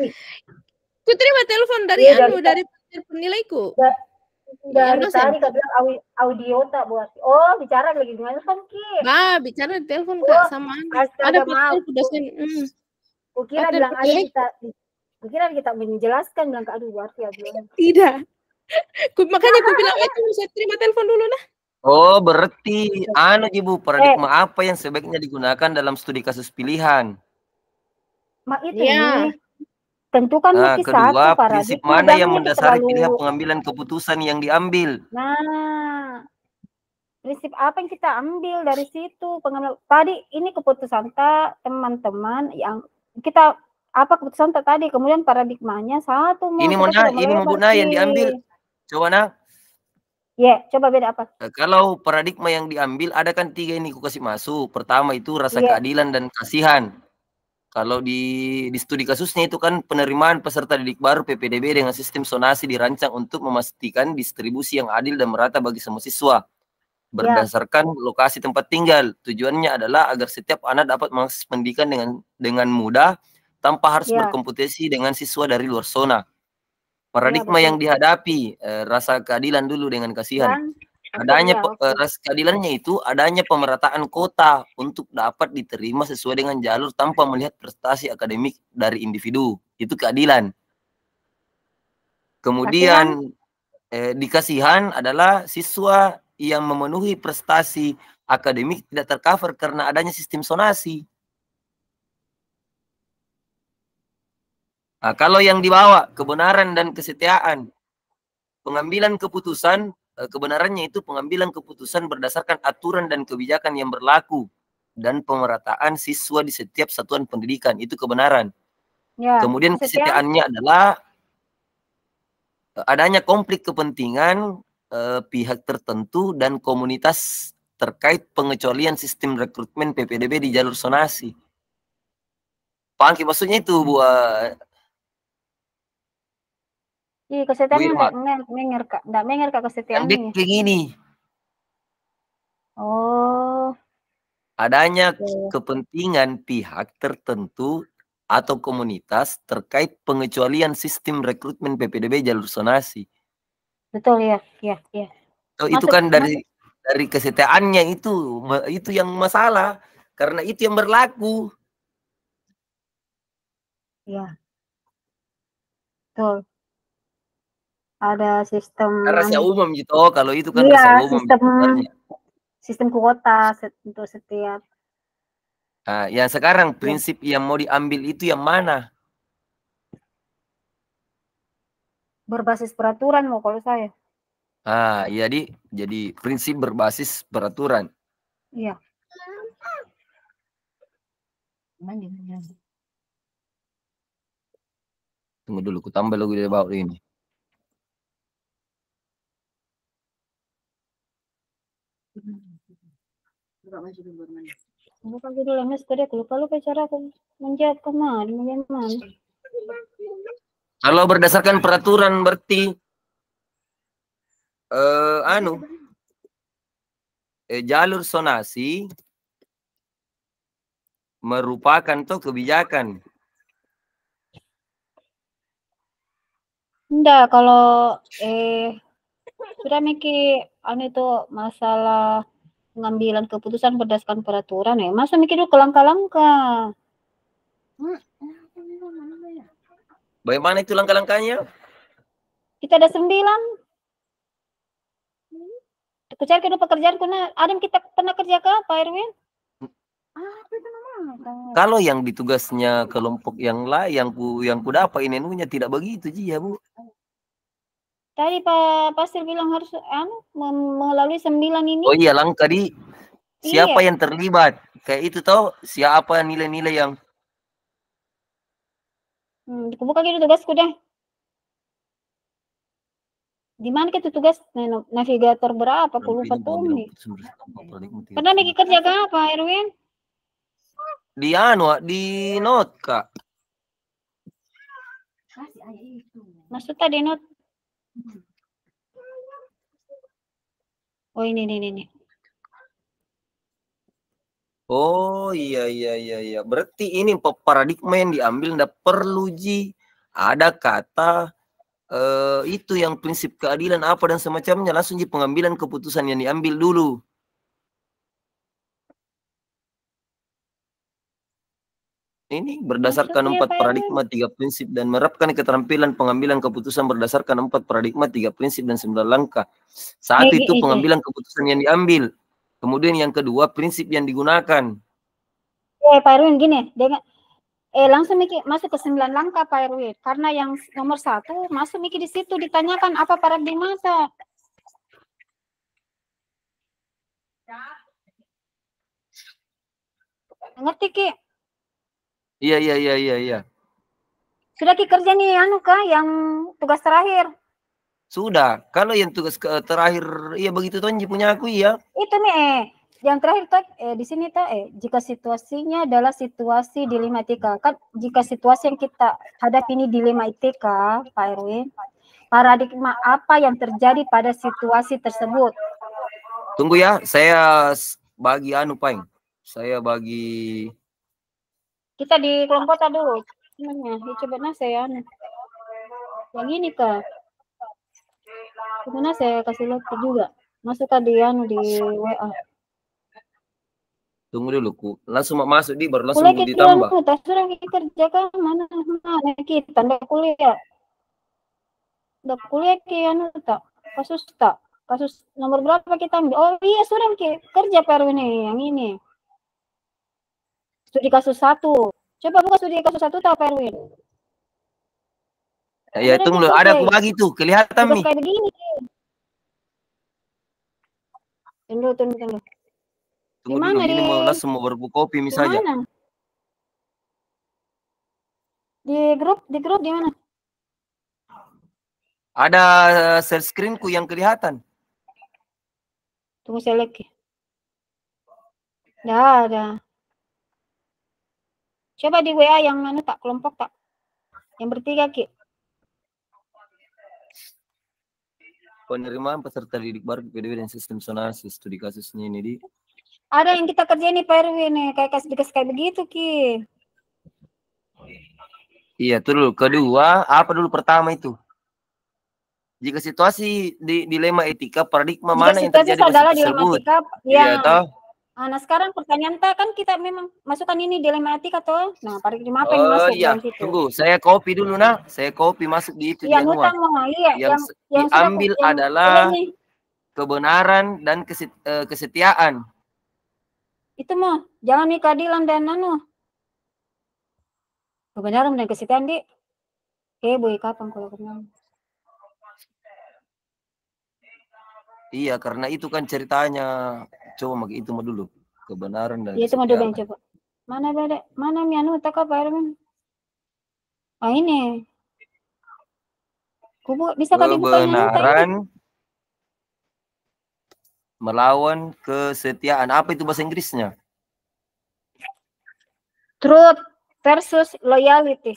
ku terima telepon dari dari penilaiku.
Dari tadi kau bilang audio tak buat. Oh, bicara lagi dengan telepon Ki.
Bicara di telepon Kak sama ada
maaf.
dosen.
Kukira bilang kukira kita menjelaskan bilang aduh Arfi bilang.
Tidak. Makanya aku bilang itu saya terima telepon dulu nah.
Oh, berarti Ibu, paradigma apa yang sebaiknya digunakan dalam studi kasus pilihan?
Itu tentukan
kedua, prinsip mana yang mendasari pilihan pengambilan keputusan yang diambil?
Nah, prinsip apa yang kita ambil dari situ pengambil tadi ini keputusan teman-teman yang kita apa keputusan tadi kemudian paradigmanya satu
ini mau yang diambil coba
coba beda apa
kalau paradigma yang diambil ada kan 3 ini ku kasih masuk. Pertama itu rasa keadilan dan kasihan. Kalau di studi kasusnya itu kan penerimaan peserta didik baru PPDB dengan sistem zonasi dirancang untuk memastikan distribusi yang adil dan merata bagi semua siswa berdasarkan lokasi tempat tinggal. Tujuannya adalah agar setiap anak dapat mengakses pendidikan dengan mudah tanpa harus berkompetisi dengan siswa dari luar zona. Paradigma yang dihadapi, rasa keadilan dulu dengan kasihan. Adanya rasa keadilannya itu adanya pemerataan kota untuk dapat diterima sesuai dengan jalur tanpa melihat prestasi akademik dari individu. Itu keadilan. Kemudian di kasihan adalah siswa yang memenuhi prestasi akademik tidak tercover karena adanya sistem zonasi. Nah, kalau yang dibawa kebenaran dan kesetiaan, pengambilan keputusan, kebenarannya itu pengambilan keputusan berdasarkan aturan dan kebijakan yang berlaku dan pemerataan siswa di setiap satuan pendidikan, itu kebenaran. Kemudian kesetiaannya adalah adanya konflik kepentingan pihak tertentu dan komunitas terkait pengecualian sistem rekrutmen PPDB di jalur zonasi. Paham maksudnya itu buat
kesetiaan enggak mengerka kesetiaan
begini.
Oh.
Adanya kepentingan pihak tertentu atau komunitas terkait pengecualian sistem rekrutmen PPDB jalur zonasi.
Betul ya.
So, itu kan dari kesetiaannya itu yang masalah karena itu yang berlaku.
Ya. Betul. Ada sistem
rahasia umum gitu. Kalau itu kan rahasia umum
sistem kuota untuk setiap.
Nah, yang sekarang prinsip yang mau diambil itu yang mana?
Berbasis peraturan mau kalau saya.
Jadi prinsip berbasis peraturan.
Iya.
Tunggu dulu, ku tambah lagi di bawah ini.
Bukan judul lemes tadi aku lupa cara aku menjawab kemarin.
Kalau berdasarkan peraturan berarti jalur zonasi merupakan kebijakan.
Enggak, kalau sudah mikir itu masalah pengambilan keputusan berdasarkan peraturan masa mikir dulu ke langkah-langkah.
Bagaimana itu langkah-langkahnya?
Kita ada 9. Aku cari kedua pekerjaan ada yang kita pernah kerja ke apa, Erwin?
Kalau yang ditugasnya kelompok yang lain yang ku dapat inenunya tidak begitu ya Bu.
Tadi Pak Pasir bilang harus melalui 9 ini.
Oh iya, langkah di siapa yang terlibat. Kayak itu tahu siapa nilai-nilai yang
buka gitu tugasku deh. Di mana kita tugas navigator berapa? Aku lupa tuh nih. Pernah bikin kerja apa, Erwin?
Di note Kak.
Maksudnya di note. Oh ini.
Oh iya. Berarti ini paradigma yang diambil ndak perlu ada kata itu yang prinsip keadilan apa dan semacamnya, langsung pengambilan keputusan yang diambil dulu. Ini berdasarkan 4 paradigma 3 prinsip dan menerapkan keterampilan pengambilan keputusan berdasarkan 4 paradigma 3 prinsip dan 9 langkah. 1 itu pengambilan keputusan yang diambil. Kemudian yang kedua prinsip yang digunakan.
Pak Erwin gini, langsung mikir masuk ke 9 langkah Pak Erwin, karena yang nomor 1 masuk mikir di situ ditanyakan apa paradigma. Ngerti Ki?
Iya.
Sudah Ki kerja nih yang tugas terakhir?
Sudah. Kalau yang tugas terakhir begitu Tonji punya aku
Itu nih yang terakhir di sini jika situasinya adalah situasi dilema etika. Kan jika situasi yang kita hadapi ini dilema etika, Pak Erwin, paradigma apa yang terjadi pada situasi tersebut?
Tunggu ya, saya bagi Paing. Saya bagi
kita di kelompok dulu. Sebenarnya, ya coba saya yang ini kak. Sebenarnya saya kasih lihat juga. Masuk tadi di WA.
Tunggu dulu, langsung masuk di baru langsung
Kuliah
ditambah.
tak sudah kerja kan mana kita ndak kuliah. Ndak kuliah tak kasus nomor berapa kita ambil? Oh iya sudah kerja Peru ini yang ini. Studi kasus 1. Coba buka studi kasus 1 tak Perwin.
Ya tunggu dulu, ada aku bagi tuh, kelihatan nih.
Kayak begini. Tunggu.
Tunggu dulu, ini mau langsung mau berbuk kopi misalnya.
Di grup di mana?
Ada share screenku yang kelihatan.
Tunggu saya lihat. Nggak ada. Coba di WA yang mana tak kelompok tak? Yang bertiga Ki.
Penerimaan peserta didik baru PDW dan sistem zonasi studi kasusnya ini di.
Ada yang kita kerjain nih Pak Erwin nih, kayak begitu Ki.
Iya, itu dulu. Kedua, apa dulu pertama itu? Jika situasi di dilema etika paradigma mana yang terjadi pada tersebut? Iya toh.
Nah sekarang pertanyaan kan kita memang masukkan ini dilema etika toh. Nah paradigma apa yang masuk dalam situ?
Tunggu, saya copy dulu nak. Saya copy masuk di itu
yang
dia
yang
diambil adalah kebenaran dan kesetiaan.
Itu mah jangan nih keadilan dan kebenaran dan kesetiaan di. Boy kapan kalau kenal?
Iya, karena itu kan ceritanya. Coba itu mau dulu. Kebenaran dan
itu mau dulu coba. Mana beda? Mana mianu tak apa Erwin? Ah ini. Kubu bisa kali
kebenaran melawan kesetiaan. Apa itu bahasa Inggrisnya?
Truth versus loyalty.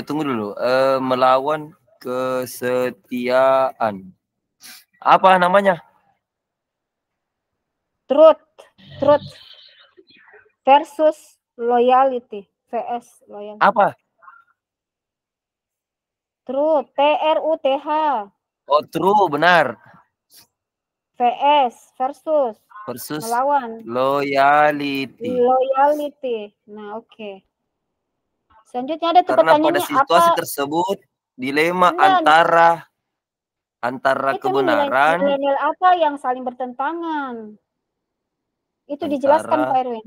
Tunggu dulu. Melawan kesetiaan. Apa namanya?
Truth versus loyalty. VS loyalty.
Apa?
Truth, TRUTH.
Oh, true, benar.
VS versus
melawan loyalty.
Nah, oke. Selanjutnya ada
karena pada situasi tersebut dilema antara kebenaran
nilai apa yang saling bertentangan. Itu dijelaskan Pak Erwin.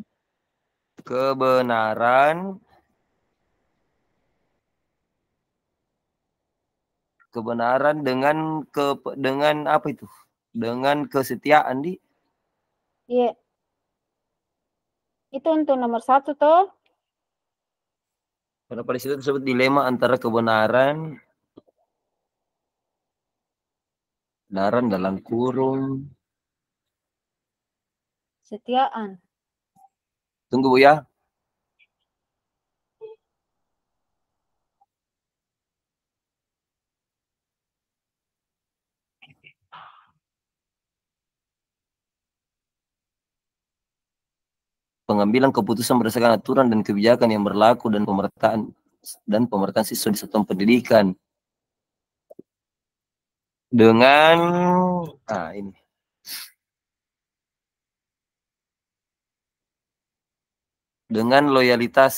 Kebenaran dengan apa itu? Dengan kesetiaan di.
Iya. Itu untuk nomor 1 toh.
Karena pada situ tersebut dilema antara kebenaran dalam kurung
kesetiaan.
Tunggu Bu ya. Pengambilan keputusan berdasarkan aturan dan kebijakan yang berlaku dan pemertaan siswa di satuan pendidikan dengan ini dengan loyalitas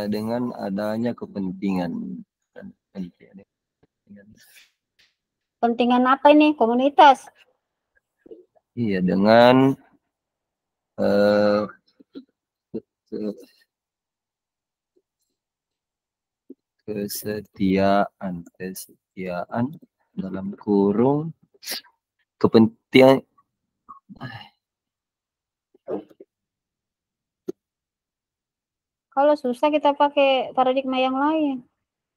dengan adanya kepentingan
apa ini? Komunitas.
Iya, dengan kesetiaan dalam kurung kepentingan.
Kalau susah kita pakai paradigma yang lain.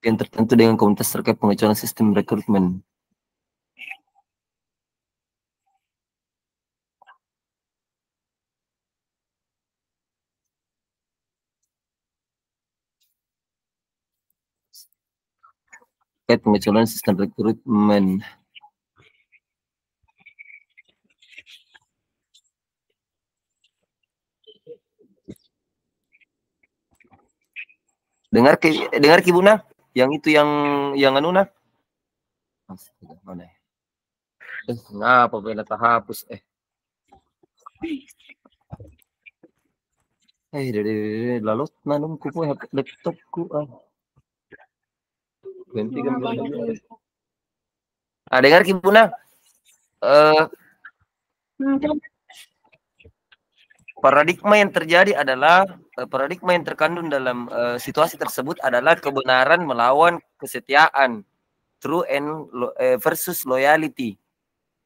Yang tertentu dengan komunitas terkait pengecualian sistem rekrutmen. Terkait pengecualian sistem rekrutmen. Dengar Ki Buna, yang itu yang anu nah. Mana? Ngapa bela tak hapus lalu nanumku po laptopku gantikan lagi. Dengar Ki Buna. Paradigma yang terjadi adalah paradigma yang terkandung dalam situasi tersebut adalah kebenaran melawan kesetiaan, true and versus loyalty.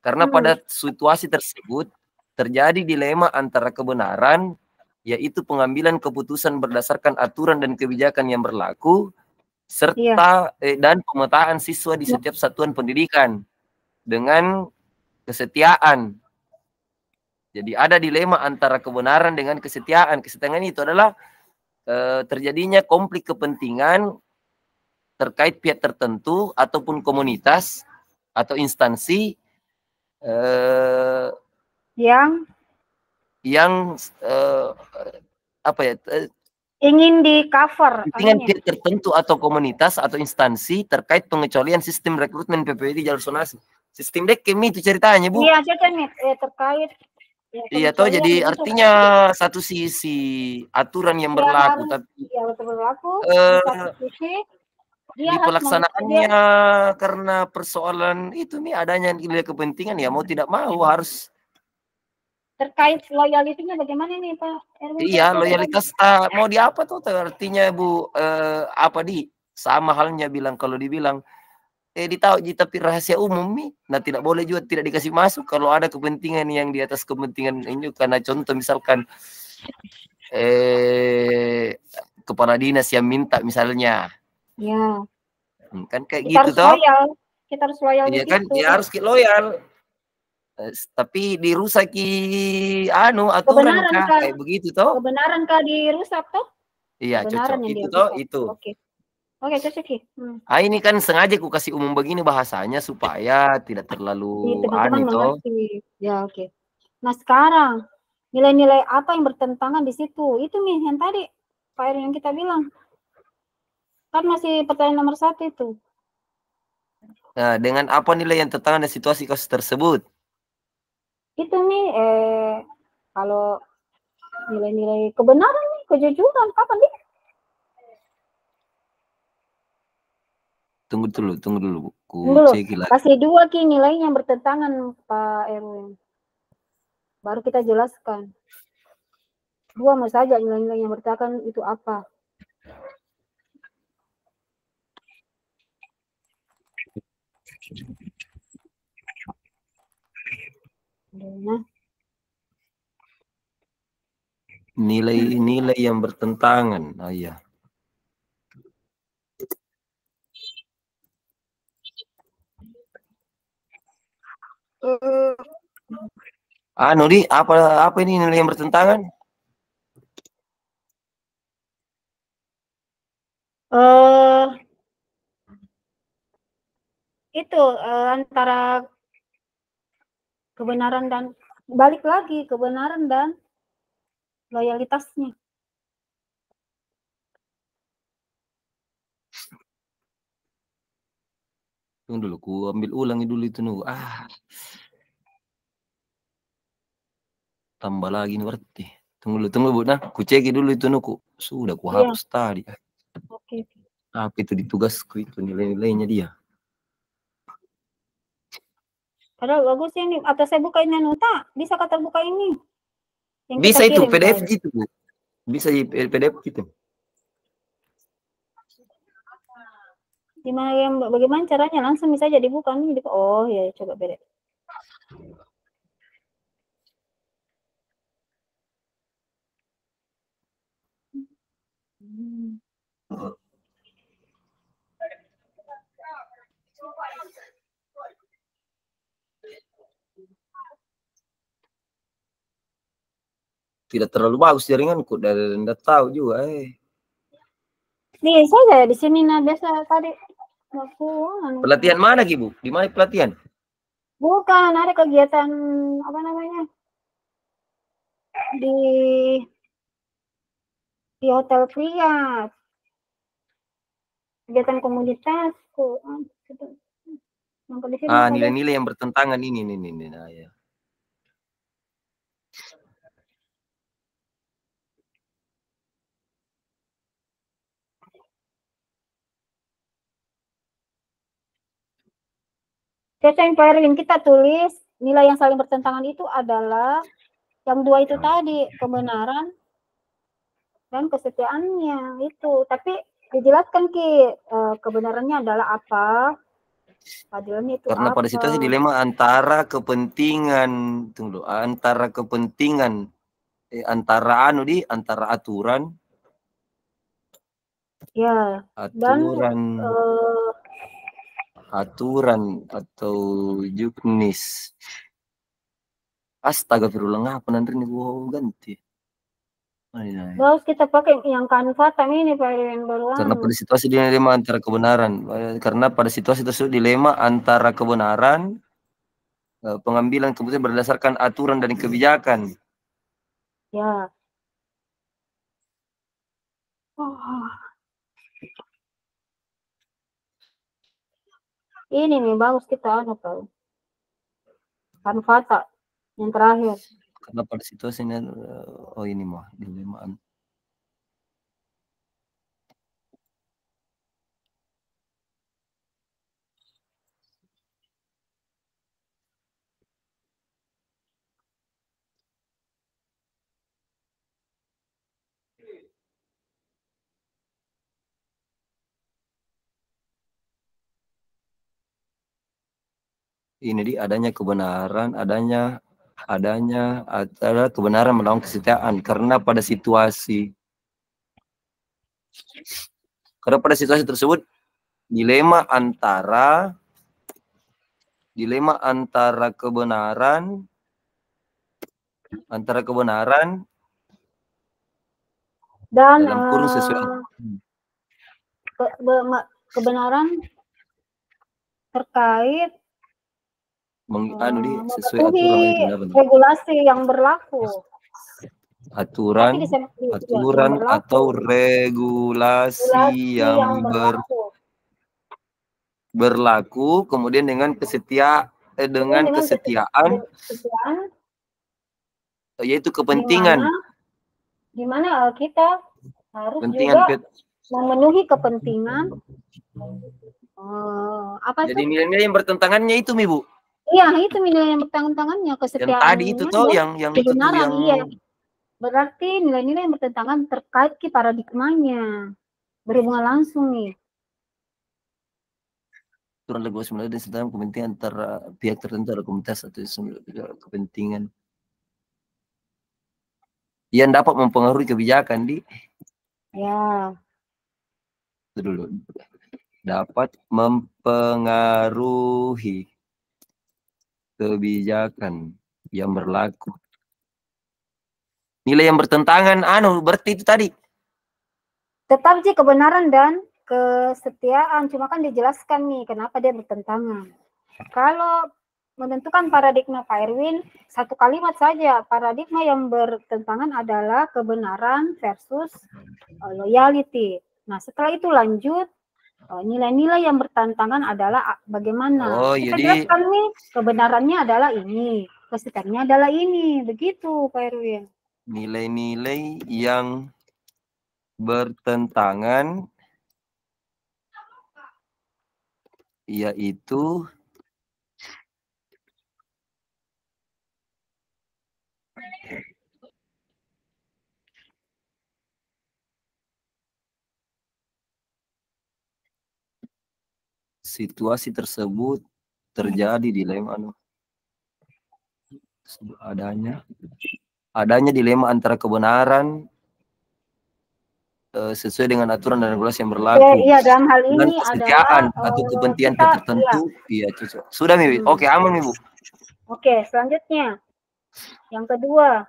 Karena pada situasi tersebut terjadi dilema antara kebenaran, yaitu pengambilan keputusan berdasarkan aturan dan kebijakan yang berlaku, serta dan pemetaan siswa di setiap satuan pendidikan dengan kesetiaan. Jadi ada dilema antara kebenaran dengan kesetiaan. Kesetiaan itu adalah terjadinya konflik kepentingan terkait pihak tertentu ataupun komunitas atau instansi yang
ingin di cover
dengan pihak tertentu atau komunitas atau instansi terkait pengecualian sistem rekrutmen PPWD jalur zonasi. Sistem DKM itu ceritanya, Bu.
Iya, terkait.
Iya toh, jadi artinya satu sisi aturan yang berlaku, tapi di pelaksanaannya karena persoalan itu nih adanya nilai kepentingan, ya mau tidak mau harus
terkait loyalitinya bagaimana nih Pak Erwin?
Iya, loyalitas mau di apa tuh artinya Bu, sama halnya bilang kalau dibilang ditahu tapi rahasia umum nih, nah tidak boleh juga tidak dikasih masuk kalau ada kepentingan yang di atas kepentingan ini. Karena contoh misalkan kepala dinas yang minta misalnya,
ya
kan kayak kita gitu toh.
Kita harus loyal.
Iya kan, ya harus loyal. Tapi dirusaki aturan kayak begitu toh.
Kebenaran kah dirusak toh?
Iya, cocok itu toh itu.
Oke, cocok.
Ini kan sengaja ku kasih umum begini bahasanya supaya tidak terlalu toh.
Ya, oke. Nah, sekarang nilai-nilai apa yang bertentangan di situ? Itu nih yang tadi Pak Erwin yang kita bilang. Kan masih pertanyaan nomor 1 itu.
Nah, dengan apa nilai yang tertentangan dengan situasi kasus tersebut?
Itu nih kalau nilai-nilai kebenaran nih, kejujuran kapan nih?
Tunggu dulu Bu.
Kasih 2 Ki nilai yang bertentangan Pak Erwin. Baru kita jelaskan. 2 mau saja nilai-nilai yang bertentangan itu apa?
Nilai-nilai yang bertentangan. Iya. Nuri, apa ini nilai yang bertentangan?
Itu antara kebenaran dan balik lagi kebenaran dan loyalitasnya.
Tunggu dulu, ku ambil ulangi dulu itu nu. Tambah lagi nih berarti. Tunggu Bu, nah, ku cek dulu itu nu, sudah ku hapus tadi.
Oke.
Apa itu di tugasku itu nilai-nilainya dia.
Padahal bagus ini. Atau saya buka ini nota, bisa kata buka ini.
Yang bisa itu PDF gitu Bu. Bisa di PDF gitu.
Gimana yang bagaimana caranya langsung bisa jadi dibuka nih. Oh ya, coba beda.
Tidak terlalu bagus jaringanku dan enggak tahu juga.
Nih saya di sini biasa tadi.
Pelatihan mana Ki Bu? Di mana pelatihan?
Bukan, ada kegiatan apa namanya? Di Hotel Priat. kegiatan komunitasku.
Nilai-nilai yang bertentangan ini. Nah, ya.
Yang Pak Erwin, kita tulis nilai yang saling bertentangan itu adalah yang dua itu tadi, kebenaran dan kesetiaannya itu. Tapi dijelaskan kebenarannya adalah apa, keadilannya itu
karena
apa.
pada situasi dilema antara kepentingan, antara kepentingan antara aturan,
ya,
aturan atau juknis. Astaga, firullah apa nanti nih gua ganti.
Harus kita pakai yang kanvata ini Pak Erwin baru.
Karena pada situasi dilema antara kebenaran, karena pada situasi tersebut dilema antara kebenaran, pengambilan keputusan berdasarkan aturan dan kebijakan.
Ya. Ini nih bagus kita Pak. Kanvata yang terakhir.
Karena pada situasinya, ini mah dilemaan. Ini adanya kebenaran, adanya adalah kebenaran melawan kesetiaan karena pada situasi tersebut dilema antara kebenaran
dan
dalam kurung sesuai
kebenaran terkait
sesuai aturan
regulasi yang berlaku.
Aturan atau regulasi yang berlaku, kemudian dengan kesetiaan, yaitu kepentingan.
Di mana kita harus juga memenuhi kepentingan.
Jadi nilai-nilai yang bertentangannya itu, Bu.
Iya, itu nilai yang bertentangannya, kesetiaan.
Yang tadi itu toh yang
kebenaran, iya. Berarti nilai-nilai yang bertentangan terkait paradigmanya. Berhubungan langsung nih.
Aturan regulasi dan tentang kepentingan antara pihak tertentu atau komunitas atau kepentingan yang dapat mempengaruhi kebijakan
Ya.
Dulu. Dapat mempengaruhi kebijakan yang berlaku. Nilai yang bertentangan, berarti itu tadi.
Tetap sih kebenaran dan kesetiaan, cuma kan dijelaskan nih kenapa dia bertentangan. Kalau menentukan paradigma Pak Erwin, satu kalimat saja, paradigma yang bertentangan adalah kebenaran versus loyalty. Nah, setelah itu lanjut, nilai-nilai yang bertentangan adalah bagaimana. Kita jelaskan nih, kebenarannya adalah ini, kesetiaannya adalah ini, begitu Pak Erwin.
Nilai-nilai yang bertentangan yaitu situasi tersebut terjadi dilema adanya dilema antara kebenaran sesuai dengan aturan dan regulasi yang berlaku.
Iya, dalam hal ini
kesetiaan atau kepentingan tertentu. Iya, cocok. Sudah, Mibi. Oke, aman, Ibu.
Oke, selanjutnya. Yang kedua.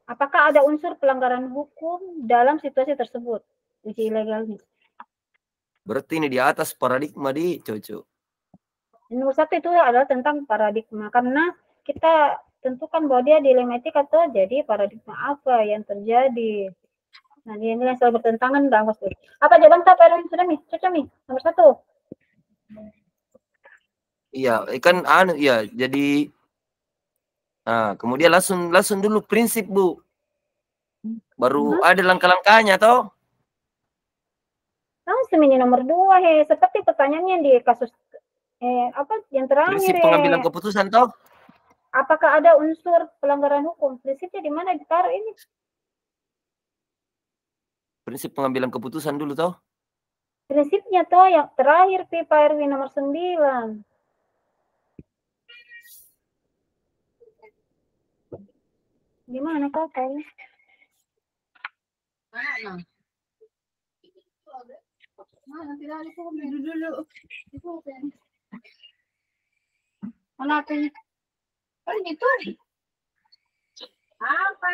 Apakah ada unsur pelanggaran hukum dalam situasi tersebut? Uji ilegalnya.
Berarti ini di atas paradigma cocok.
Nomor satu itu adalah tentang paradigma. Karena kita tentukan bahwa dia dilematik atau jadi paradigma apa yang terjadi. Nah, dia bilang selalu bertentangan, enggak awas deh. Apa jawaban Pak Erwin sudah nih? Cocok nih, nomor 1.
Iya, kan ya, jadi kemudian langsung dulu prinsip, Bu. Baru ada langkah-langkahnya toh.
Langsung ini nomor 2 seperti pertanyaannya di kasus apa yang terakhir
Prinsip pengambilan keputusan toh.
Apakah ada unsur pelanggaran hukum? Prinsipnya di mana ditaruh ini?
Prinsip pengambilan keputusan dulu toh.
Prinsipnya toh yang terakhir Pak Erwin nomor 9. Gimana kakak? Mana tidak ada dulu. Mana ini? Oh itu. Apa?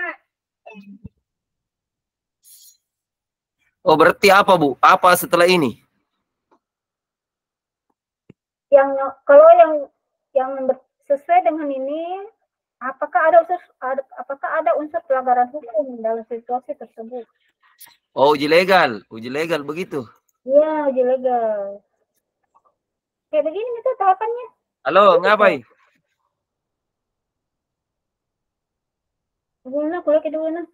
Oh, berarti apa, Bu? Apa setelah ini?
Kalau yang sesuai dengan ini, apakah ada unsur pelanggaran hukum dalam situasi tersebut?
Oh, uji legal begitu.
Iya, uji legal. Kayak begini itu tahapannya.
Halo, ngapain?
Guna, kuliah kedua nah.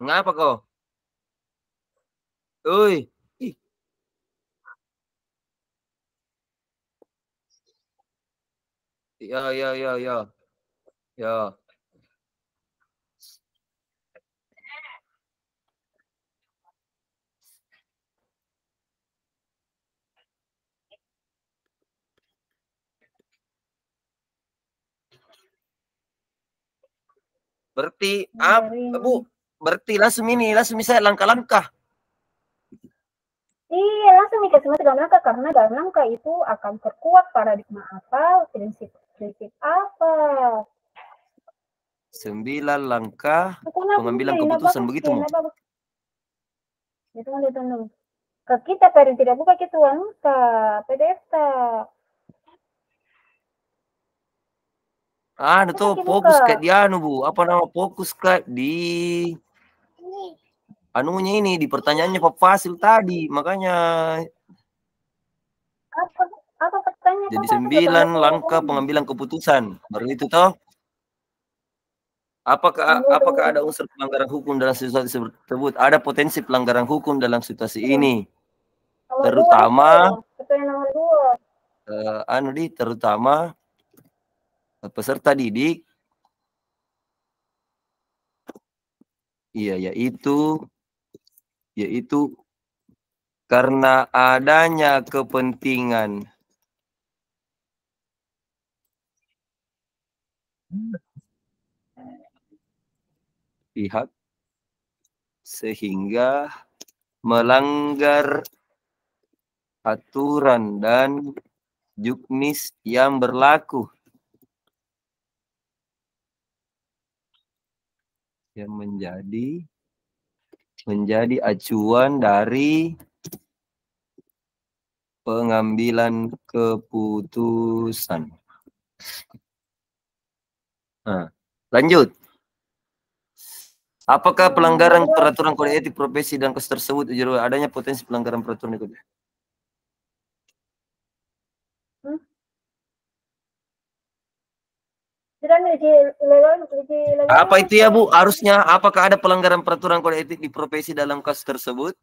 Ngapa kau? Ui. Ya. Berarti Bu? Berarti langsung bisa langkah-langkah.
Iya, langsung dikasih masuk dalam langkah karena dalam langkah itu akan terkuat paradigma apa, prinsip apa.
9 langkah pengambilan keputusan begitu, Bu.
Itu kalau kita pada tidak buka gitu PDF
tuh fokus kayak di Bu. Apa nama fokus kayak di anunya ini di pertanyaannya Pak Fasil tadi, makanya
apa pertanyaan?
jadi 9 langkah pengambilan keputusan. Baru itu toh. Apakah ada unsur pelanggaran hukum dalam situasi tersebut? Ada potensi pelanggaran hukum dalam situasi ini. Terutama terutama peserta didik. Iya, yaitu karena adanya kepentingan pihak sehingga melanggar aturan dan juknis yang berlaku yang menjadi acuan dari pengambilan keputusan. Lanjut. Apakah pelanggaran peraturan kode etik profesi dan kasus tersebut adanya potensi pelanggaran peraturan kode? Apa itu ya, Bu? Harusnya apakah ada pelanggaran peraturan kode etik di profesi dalam kasus tersebut?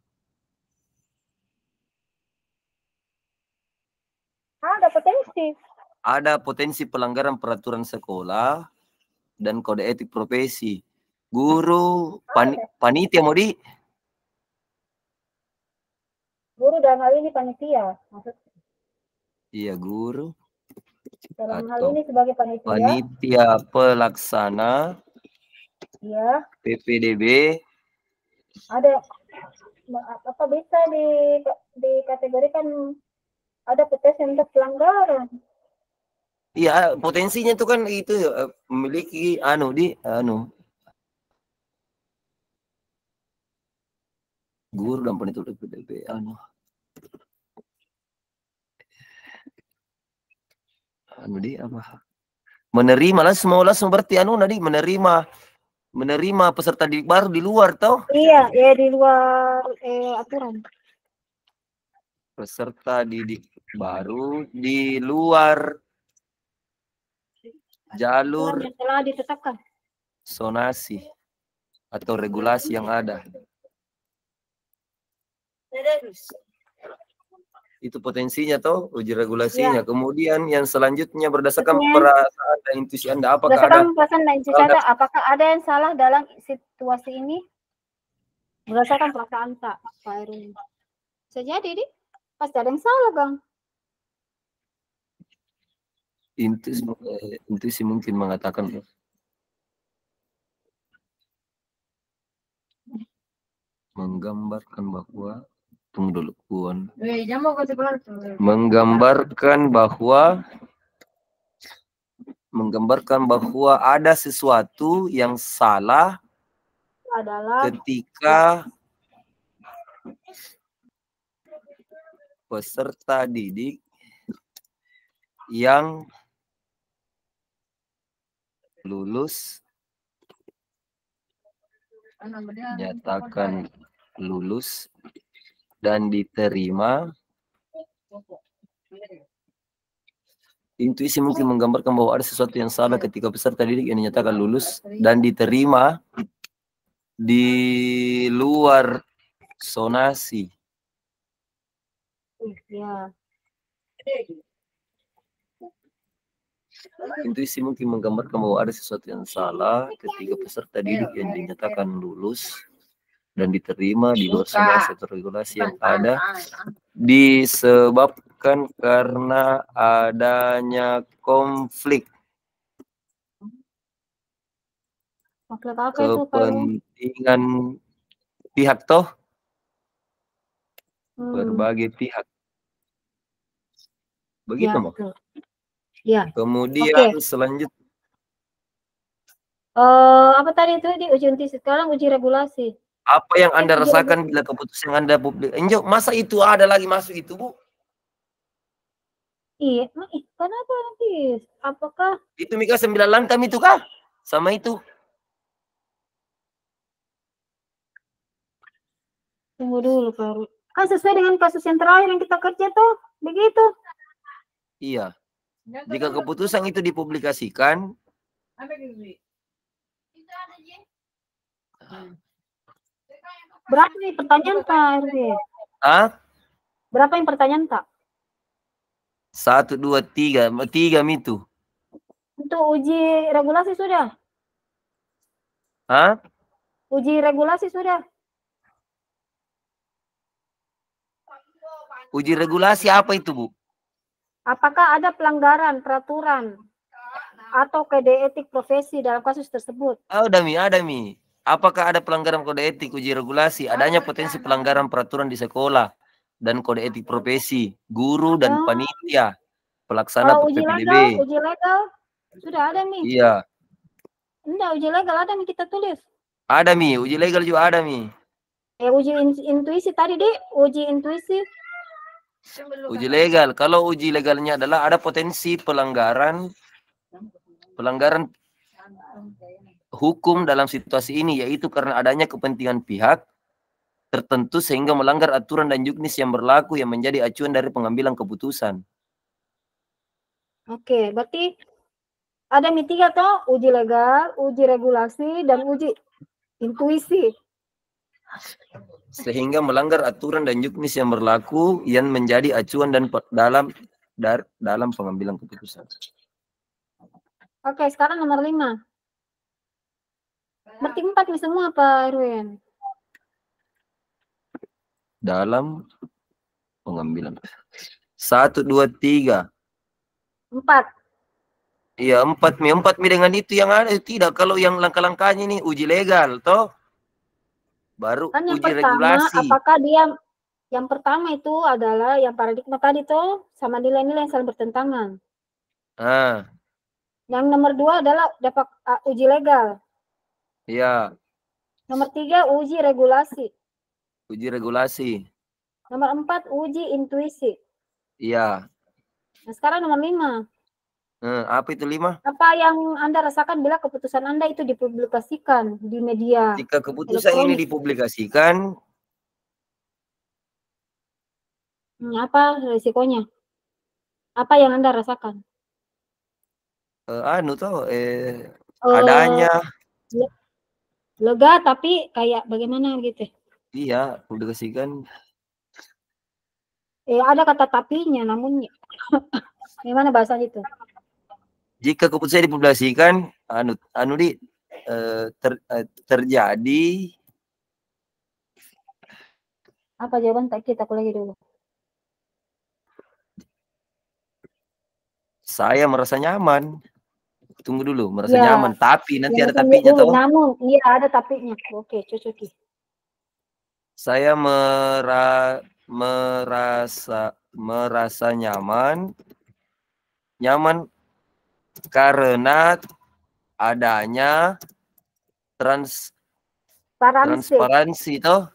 Ada potensi.
Ada potensi pelanggaran peraturan sekolah dan kode etik profesi. Guru, panitia mau di?
Guru dalam hal ini panitia, maksudnya.
Iya, guru.
Dalam hal ini sebagai panitia.
Panitia pelaksana.
Iya.
PPDB.
Ada apa bisa dikategorikan ada potensi untuk pelanggaran?
Iya, potensinya itu kan itu memiliki guru dan panitia PPDB apa? Menerima langsung berarti menerima menerima peserta didik baru di luar toh?
Iya, ya di luar aturan.
Peserta didik baru di luar jalur
Aturan yang telah ditetapkan.
zonasi atau regulasi yang ada. Itu potensinya toh uji regulasinya. Kemudian yang selanjutnya berdasarkan perasaan dan intuisi Anda, apakah ada
berdasarkan perasaan dan intuisi Anda, apakah ada yang salah dalam situasi ini? Berdasarkan perasaan tak, Pak Erwin. Bisa jadi, Dik. Pasti ada yang salah, Bang.
Intuisi mungkin mengatakan menggambarkan bahwa tunggu dulu Puan. Menggambarkan bahwa ada sesuatu yang salah
adalah
ketika peserta didik yang lulus nyatakan lulus dan diterima. Intuisi mungkin menggambarkan bahwa ada sesuatu yang salah ketika peserta didik yang dinyatakan lulus dan diterima di luar zonasi.
Ya.
Intuisi mungkin menggambarkan bahwa ada sesuatu yang salah ketika peserta didik yang dinyatakan lulus dan diterima di luar zonasi atau regulasi yang ada, disebabkan karena adanya konflik kepentingan pihak toh, berbagai pihak. Begitu
ya,
Mbak?
Ya.
Kemudian selanjutnya
apa tadi itu di uji intuisi, sekarang uji regulasi.
Apa yang Anda rasakan bila keputusan Anda publik? Enjo, masa itu ada lagi masuk itu, Bu?
Iya, kenapa nanti? Apakah
itu Mika 9 lantam itu kah? Sama itu?
Tunggu dulu, Pak. Kan sesuai dengan kasus yang terakhir yang kita kerja tuh, begitu.
Iya. Jika keputusan itu dipublikasikan,
berapa nih pertanyaan, Pak Erwin? Berapa yang pertanyaan, Pak?
1, 2, 3. 3 itu.
Untuk uji regulasi sudah? Uji regulasi sudah?
Uji regulasi apa itu, Bu?
Apakah ada pelanggaran peraturan atau kode etik profesi dalam kasus tersebut?
Ada Mi. Apakah ada pelanggaran kode etik uji regulasi? Adanya potensi pelanggaran peraturan di sekolah dan kode etik profesi, guru dan panitia, pelaksana PPDB.
Uji legal sudah ada Mi?
Iya.
Enggak, uji legal ada Mi, kita tulis.
Ada Mi, uji legal juga ada Mi.
Uji intuisi tadi, Dik, uji intuisi.
Uji legal, kalau uji legalnya adalah ada potensi pelanggaran hukum dalam situasi ini, yaitu karena adanya kepentingan pihak tertentu sehingga melanggar aturan dan juknis yang berlaku yang menjadi acuan dari pengambilan keputusan.
Oke, berarti ada Mi 3 toh, uji legal, uji regulasi, dan uji intuisi.
Sehingga melanggar aturan dan juknis yang berlaku yang menjadi acuan dan dalam pengambilan keputusan.
Oke, sekarang nomor 5. Berarti 4 nih semua, Pak Erwin.
Dalam pengambilan. 1, 2, 3.
4.
Iya, 4 Mi dengan itu yang ada. Tidak, kalau yang langkah-langkahnya ini uji legal toh. Baru
kan yang
uji
pertama,
regulasi.
Apakah dia yang pertama itu adalah yang paradigma tadi tuh sama nilai-nilai yang saling bertentangan. Yang nomor 2 adalah dapat uji legal.
Iya.
Nomor 3 uji regulasi.
Uji regulasi.
Nomor 4 uji intuisi.
Iya.
Nah, sekarang nomor 5.
Apa itu 5?
Apa yang Anda rasakan bila keputusan Anda itu dipublikasikan di media
Jika keputusan ini
elektronik?
dipublikasikan,
Apa risikonya? Apa yang Anda rasakan?
adanya
Lega tapi kayak bagaimana gitu?
iya publikasikan.
Ada kata tapinya, namun gimana bahasa itu?
Jika keputusan dipublikasikan, terjadi.
Apa jawaban tak kita lagi dulu?
Saya merasa nyaman. Tunggu dulu, merasa
Ya,
nyaman. Tapi nanti ada
tunggu
tapinya
dulu,
toh.
namun iya ada tapinya. Oke, cocoki.
Saya merasa nyaman karena adanya transparansi toh.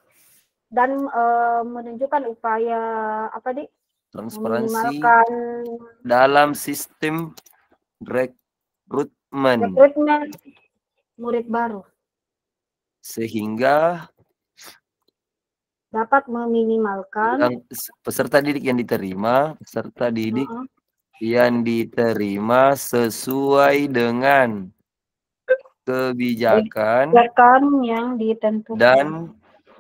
Dan menunjukkan upaya apa di
Transparansi
meminimalkan
dalam sistem rekrutmen
murid baru,
sehingga
dapat meminimalkan
peserta didik yang diterima sesuai dengan kebijakan
yang ditentukan
dan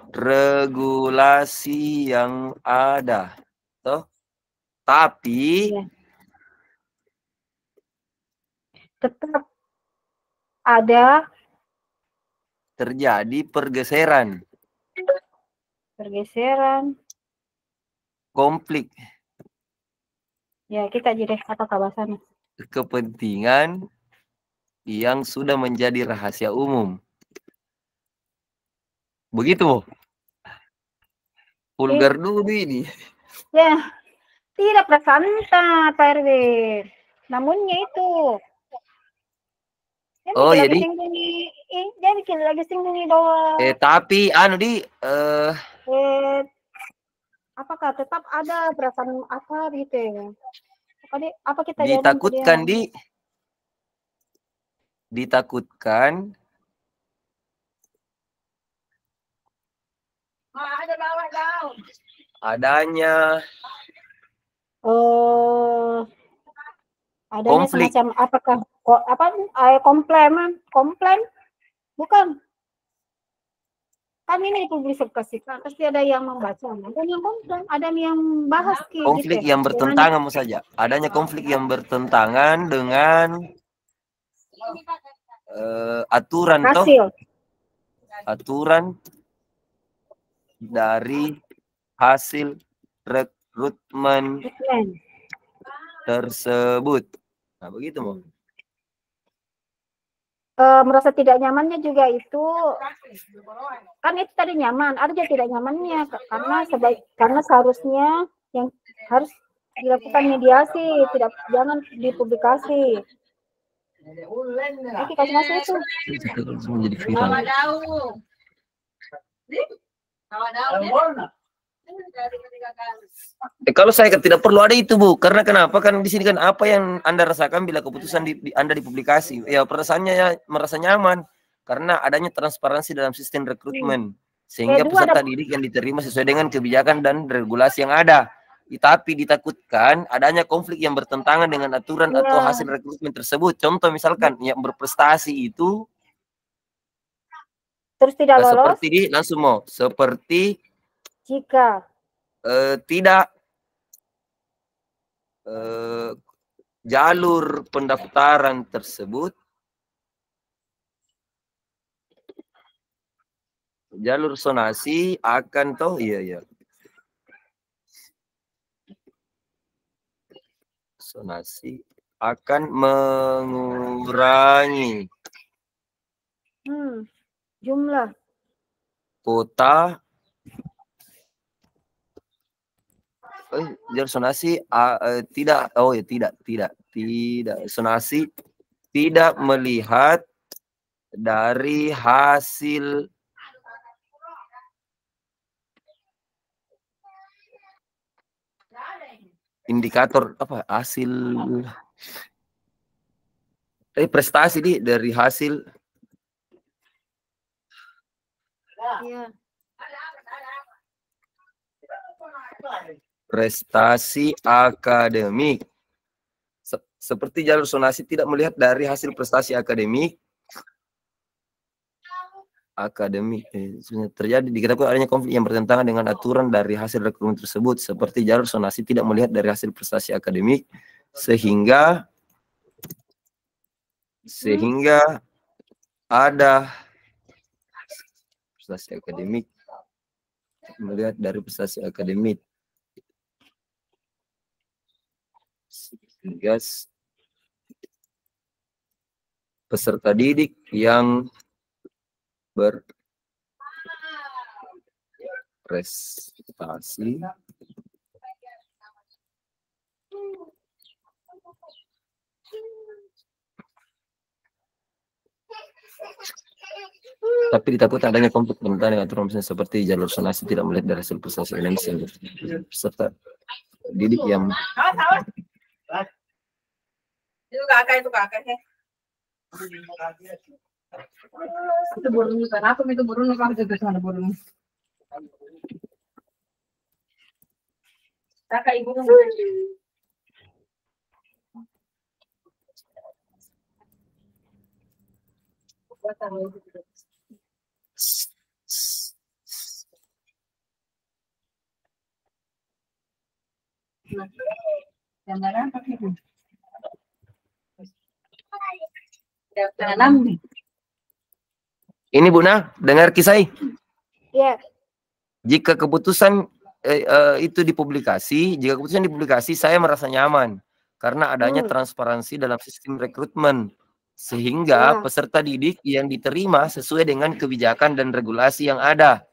regulasi yang ada. Toh? Tapi
tetap ada
terjadi pergeseran, konflik,
ya kita jadi apa kawasan
kepentingan yang sudah menjadi rahasia umum. Begitu, vulgar dulu ini.
Ya, tidak prasanta, Pak RW. Namunnya itu. Jadi lagi singgungi doang.
Tapi
apakah tetap ada perasaan apa gitu ya? Apa kita
ditakutkan adanya konflik.
Semacam apakah komplain bukan, kan ini dipublikasikan pasti ada yang membaca, ada yang komplain, ada yang bahas
konflik gitu, yang bertentangan saja, adanya konflik yang bertentangan dengan aturan dari hasil rekrutmen tersebut. Nah, begitu, Mo.
Merasa tidak nyamannya juga itu, kan itu tadi nyaman, ada juga tidak nyamannya karena seharusnya yang harus dilakukan mediasi, jangan dipublikasi. Oke, kasih masuk itu.
Menjadi viral. Kalau saya tidak perlu ada itu, Bu. Karena kenapa? Kan di sini kan apa yang Anda rasakan bila keputusan Anda dipublikasi. Ya, perasaannya ya merasa nyaman karena adanya transparansi dalam sistem rekrutmen. Sehingga peserta didik yang diterima sesuai dengan kebijakan dan regulasi yang ada. Tapi ditakutkan adanya konflik yang bertentangan dengan aturan atau hasil rekrutmen tersebut. Contoh misalkan yang berprestasi itu
terus tidak lolos.
Seperti
jika
tidak jalur pendaftaran tersebut, jalur sonasi akan sonasi akan mengurangi
jumlah
kuota jalur sonasi tidak sonasi tidak melihat dari hasil indikator hasil prestasi dari hasil
Iya.
prestasi akademik. Seperti jalur zonasi tidak melihat dari hasil prestasi akademik. Terjadi diketahui adanya konflik yang bertentangan dengan aturan dari hasil rekrutmen tersebut. Seperti jalur zonasi tidak melihat dari hasil prestasi akademik, sehingga ada prestasi akademik, melihat dari prestasi akademik, sehingga peserta didik yang berprestasi tapi ditakutkan adanya konflik bertentangan dengan aturan seperti jalur zonasi tidak melihat dari hasil prestasi Indonesia peserta didik yang
itu kakak itu burung kan aku itu burung apa itu sana burung kakak ibu gambaran apa itu?
ini Buna, dengar kisah.
Iya.
Jika keputusan itu dipublikasi, saya merasa nyaman karena adanya transparansi dalam sistem rekrutmen, sehingga peserta didik yang diterima sesuai dengan kebijakan dan regulasi yang ada.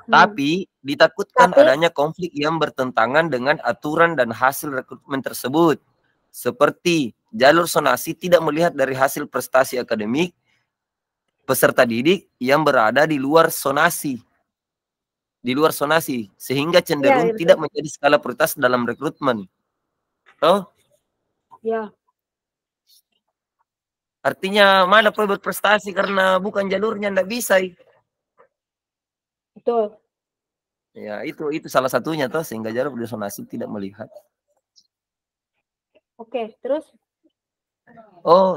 Tapi ditakutkan adanya konflik yang bertentangan dengan aturan dan hasil rekrutmen tersebut. Seperti jalur zonasi tidak melihat dari hasil prestasi akademik peserta didik yang berada di luar zonasi. Sehingga cenderung tidak menjadi skala prioritas dalam rekrutmen. Toh?
Ya.
Artinya mana perlu berprestasi karena bukan jalurnya, ndak bisa.
Betul.
Ya, itu salah satunya toh, sehingga jalur zonasi tidak melihat.
Oke, terus?
Oh,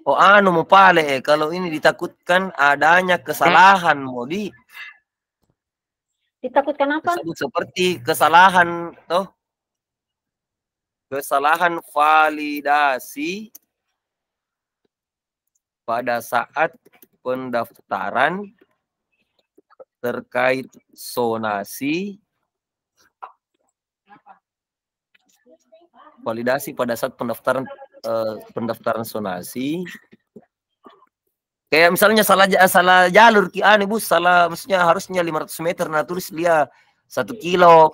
mau pale kalau ini ditakutkan adanya kesalahan, Modi.
Ditakutkan apa?
Seperti kesalahan toh. Kesalahan validasi pada saat pendaftaran terkait zonasi, validasi pada saat pendaftaran zonasi, kayak misalnya salah jalur bus, maksudnya harusnya 500 meter, nah tulis dia 1 kilo.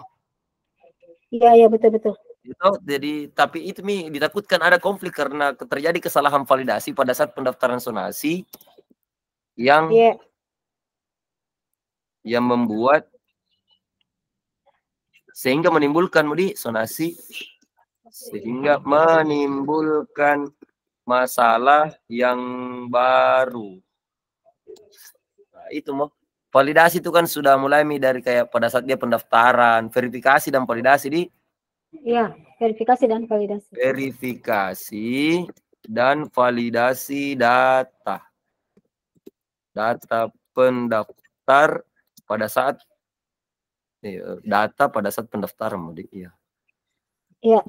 Iya betul.
Gitu, jadi tapi itu ditakutkan ada konflik karena terjadi kesalahan validasi pada saat pendaftaran zonasi yang membuat sehingga menimbulkan zonasi sehingga menimbulkan masalah yang baru. Nah, itu validasi itu kan sudah mulai dari kayak pada saat dia pendaftaran, verifikasi dan validasi
Iya, verifikasi dan validasi.
Verifikasi dan validasi data pendaftar pada saat pendaftaran, Iya.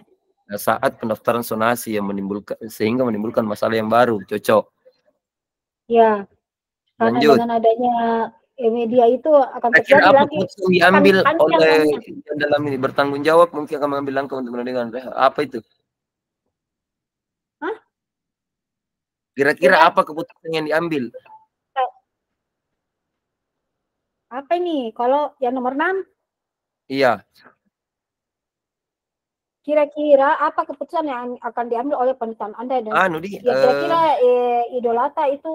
Saat pendaftaran zonasi yang menimbulkan masalah yang baru, cocok.
Ya, karena
lanjut.
Dengan adanya media itu akan terjadi lagi.
Diambil oleh yang dalam ini bertanggung jawab mungkin akan mengambil langkah untuk menegakkan. Apa itu?
Hah?
Kira-kira apa keputusan yang diambil?
Apa ini? Kalau yang nomor 6?
Iya.
Kira-kira apa keputusan yang akan diambil oleh panitia Anda dan kira-kira Idolata itu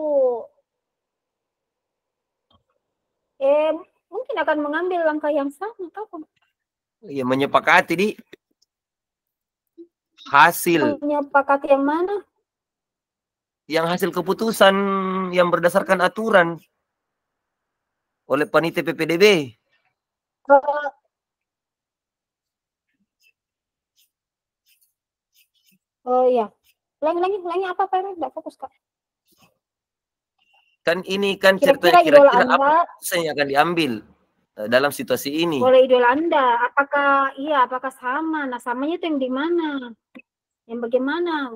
mungkin akan mengambil langkah yang sama, tahu?
Iya, menyepakati hasil
menyepakati yang mana?
yang hasil keputusan yang berdasarkan aturan oleh panitia PPDB.
Oh iya. Ulangi apa Pak Erwin? Nggak fokus Kak.
Kan ini kan
Kira-kira
kira-kira
idola
apa
Anda,
keputusan yang akan diambil dalam situasi ini.
oleh idola Anda, apakah sama? Nah, samanya itu yang di mana? Yang bagaimana?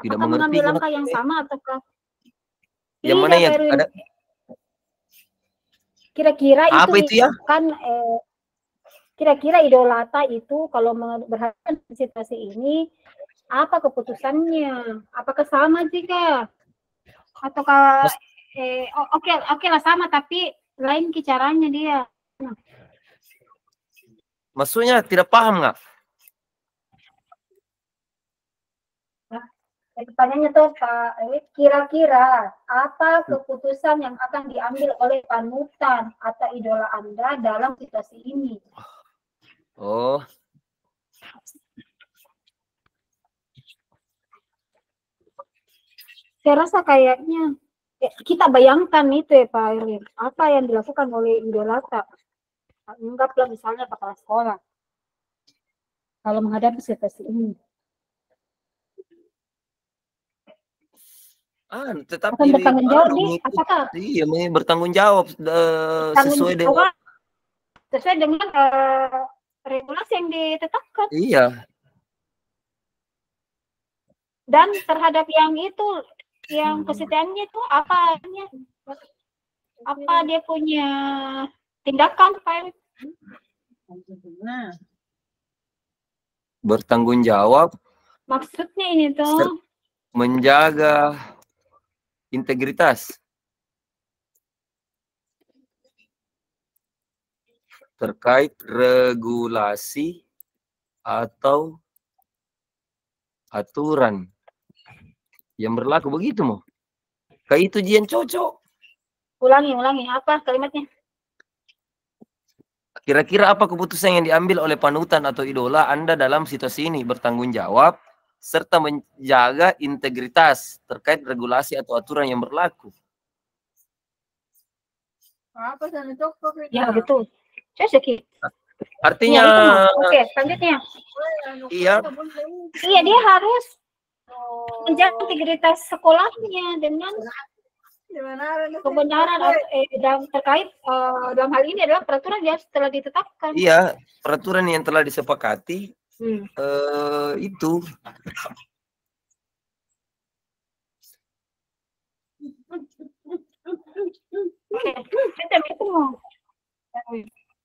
Tidak
Apakah
mengerti
mengambil langkah yang sama ataukah?
yang
Iya,
mana yang
Pak Erwin.
ada?
Kira-kira
Apa itu ya?
kan kira-kira idolata itu kalau berhadapan di situasi ini apa keputusannya? Apakah sama jika ataukah oke lah sama tapi lain caranya dia. Nah.
Maksudnya tidak paham nggak?
Pertanyaannya tuh Pak, kira-kira apa keputusan yang akan diambil oleh panutan atau idola Anda dalam situasi ini?
Oh.
Saya rasa kayaknya kita bayangkan itu ya Pak Erwin, apa yang dilakukan oleh idolata. Anggaplah misalnya kepala sekolah kalau menghadapi situasi ini.
Tetapi
akan bertanggung jawab apakah?
Iya, bertanggung jawab sesuai
dengan regulasi yang ditetapkan.
Iya.
Dan terhadap yang itu, yang kesetiaannya itu apa dia punya tindakan Pak?
Bertanggung jawab.
Maksudnya ini tuh
menjaga integritas terkait regulasi atau aturan yang berlaku, begitu mau? Kayak itu Jian cocok.
Ulangi apa kalimatnya?
Kira-kira apa keputusan yang diambil oleh panutan atau idola Anda dalam situasi ini? Bertanggung jawab serta menjaga integritas terkait regulasi atau aturan yang berlaku.
Apa sana cocok?
Ya betul. Cocok.
Artinya,
oke, selanjutnya.
Iya,
dia harus menjaga integritas sekolahnya dengan kebenaran dan terkait dalam hal ini adalah peraturan yang telah ditetapkan.
Iya, peraturan yang telah disepakati itu.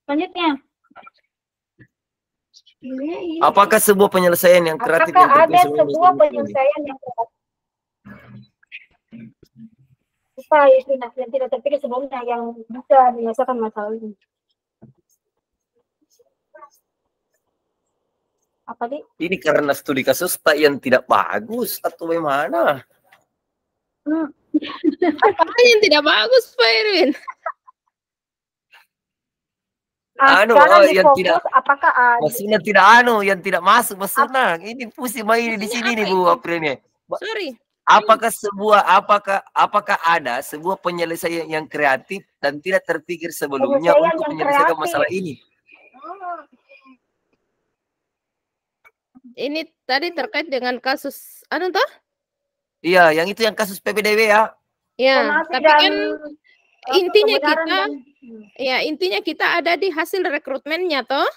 Selanjutnya.
Apakah sebuah penyelesaian yang kreatif yang
ada sebuah penyelesaian yang kreatif? Yang tidak terpikir sebelumnya yang bisa menyelesaikan masalah ini. Apa di?
Ini karena studi kasus yang tidak bagus atau bagaimana?
Apa yang tidak bagus, Pak Erwin?
Yang tidak,
apakah
maksudnya tidak yang tidak masuk maksudnya. Ini pusing main di sini nih Bu Aprilnya.
Sorry.
Apakah ada sebuah penyelesaian yang kreatif dan tidak terpikir sebelumnya untuk menyelesaikan masalah ini?
Ini tadi terkait dengan kasus toh?
Iya, yang itu yang kasus PPDB ya.
Ya, tapi kan intinya kita ada di hasil rekrutmennya toh?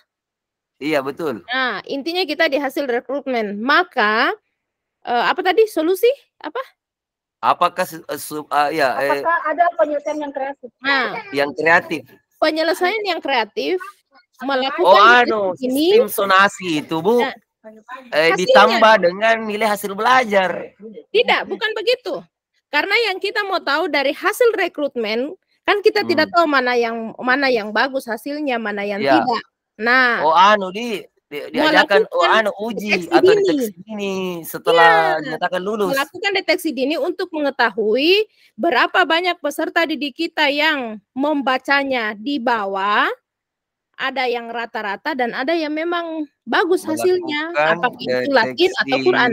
Iya, betul.
Nah, intinya kita di hasil rekrutmen. Maka apa tadi solusi? Apa?
Apakah
apakah ada penyelesaian yang kreatif?
Nah,
yang kreatif.
Penyelesaian yang kreatif melakukan
sistem sonasi itu, Bu.
Nah,
ditambah dengan nilai hasil belajar.
Tidak, bukan begitu. Karena yang kita mau tahu dari hasil rekrutmen, kan kita tidak tahu mana yang bagus hasilnya, mana yang tidak. Nah,
diajarkan uji atau deteksi dini setelah dinyatakan lulus.
Melakukan deteksi dini untuk mengetahui berapa banyak peserta didik kita yang membacanya di bawah ada yang rata-rata dan ada yang memang bagus hasilnya.
Melakukan
Apakah itu Latin atau
deteksi
Quran?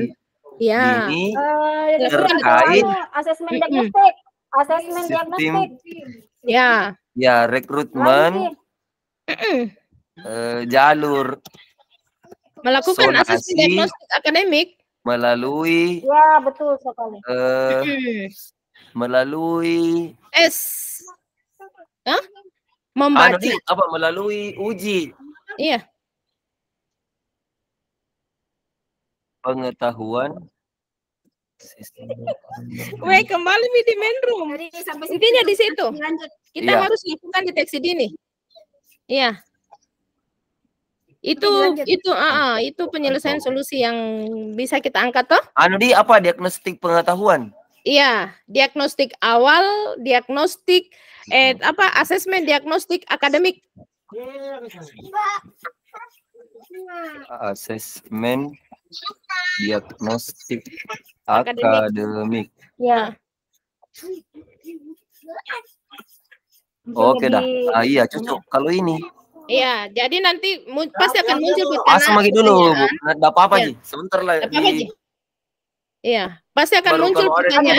Ya.
dini
terkait
terkait
asesmen diagnostik, asesmen
sistem
diagnostik.
Ya.
ya rekrutmen jalur
Melakukan asesmen
zonasi
diagnostik akademik.
melalui
Ya, betul sekali.
melalui
Hah? Membaca.
apa melalui uji
Iya.
pengetahuan
Weh, kembali di main room. Intinya di situ. Kita
Iya.
harus lakukan deteksi dini. Iya. Itu penyelesaian solusi yang bisa kita angkat toh?
apa diagnostik pengetahuan?
Iya, diagnostik awal, diagnostik asesmen diagnostik akademik.
Asesmen diagnostik akademik.
Ya.
Oke dah. Iya cocok kalau ini.
Iya, jadi nanti pasti akan muncul
Lagi dulu, Bu. Nggak apa-apa,
Iya.
Ji. Sebentar lah.
Iya, pasti akan
Baru
muncul
kalau ada
pertanyaan.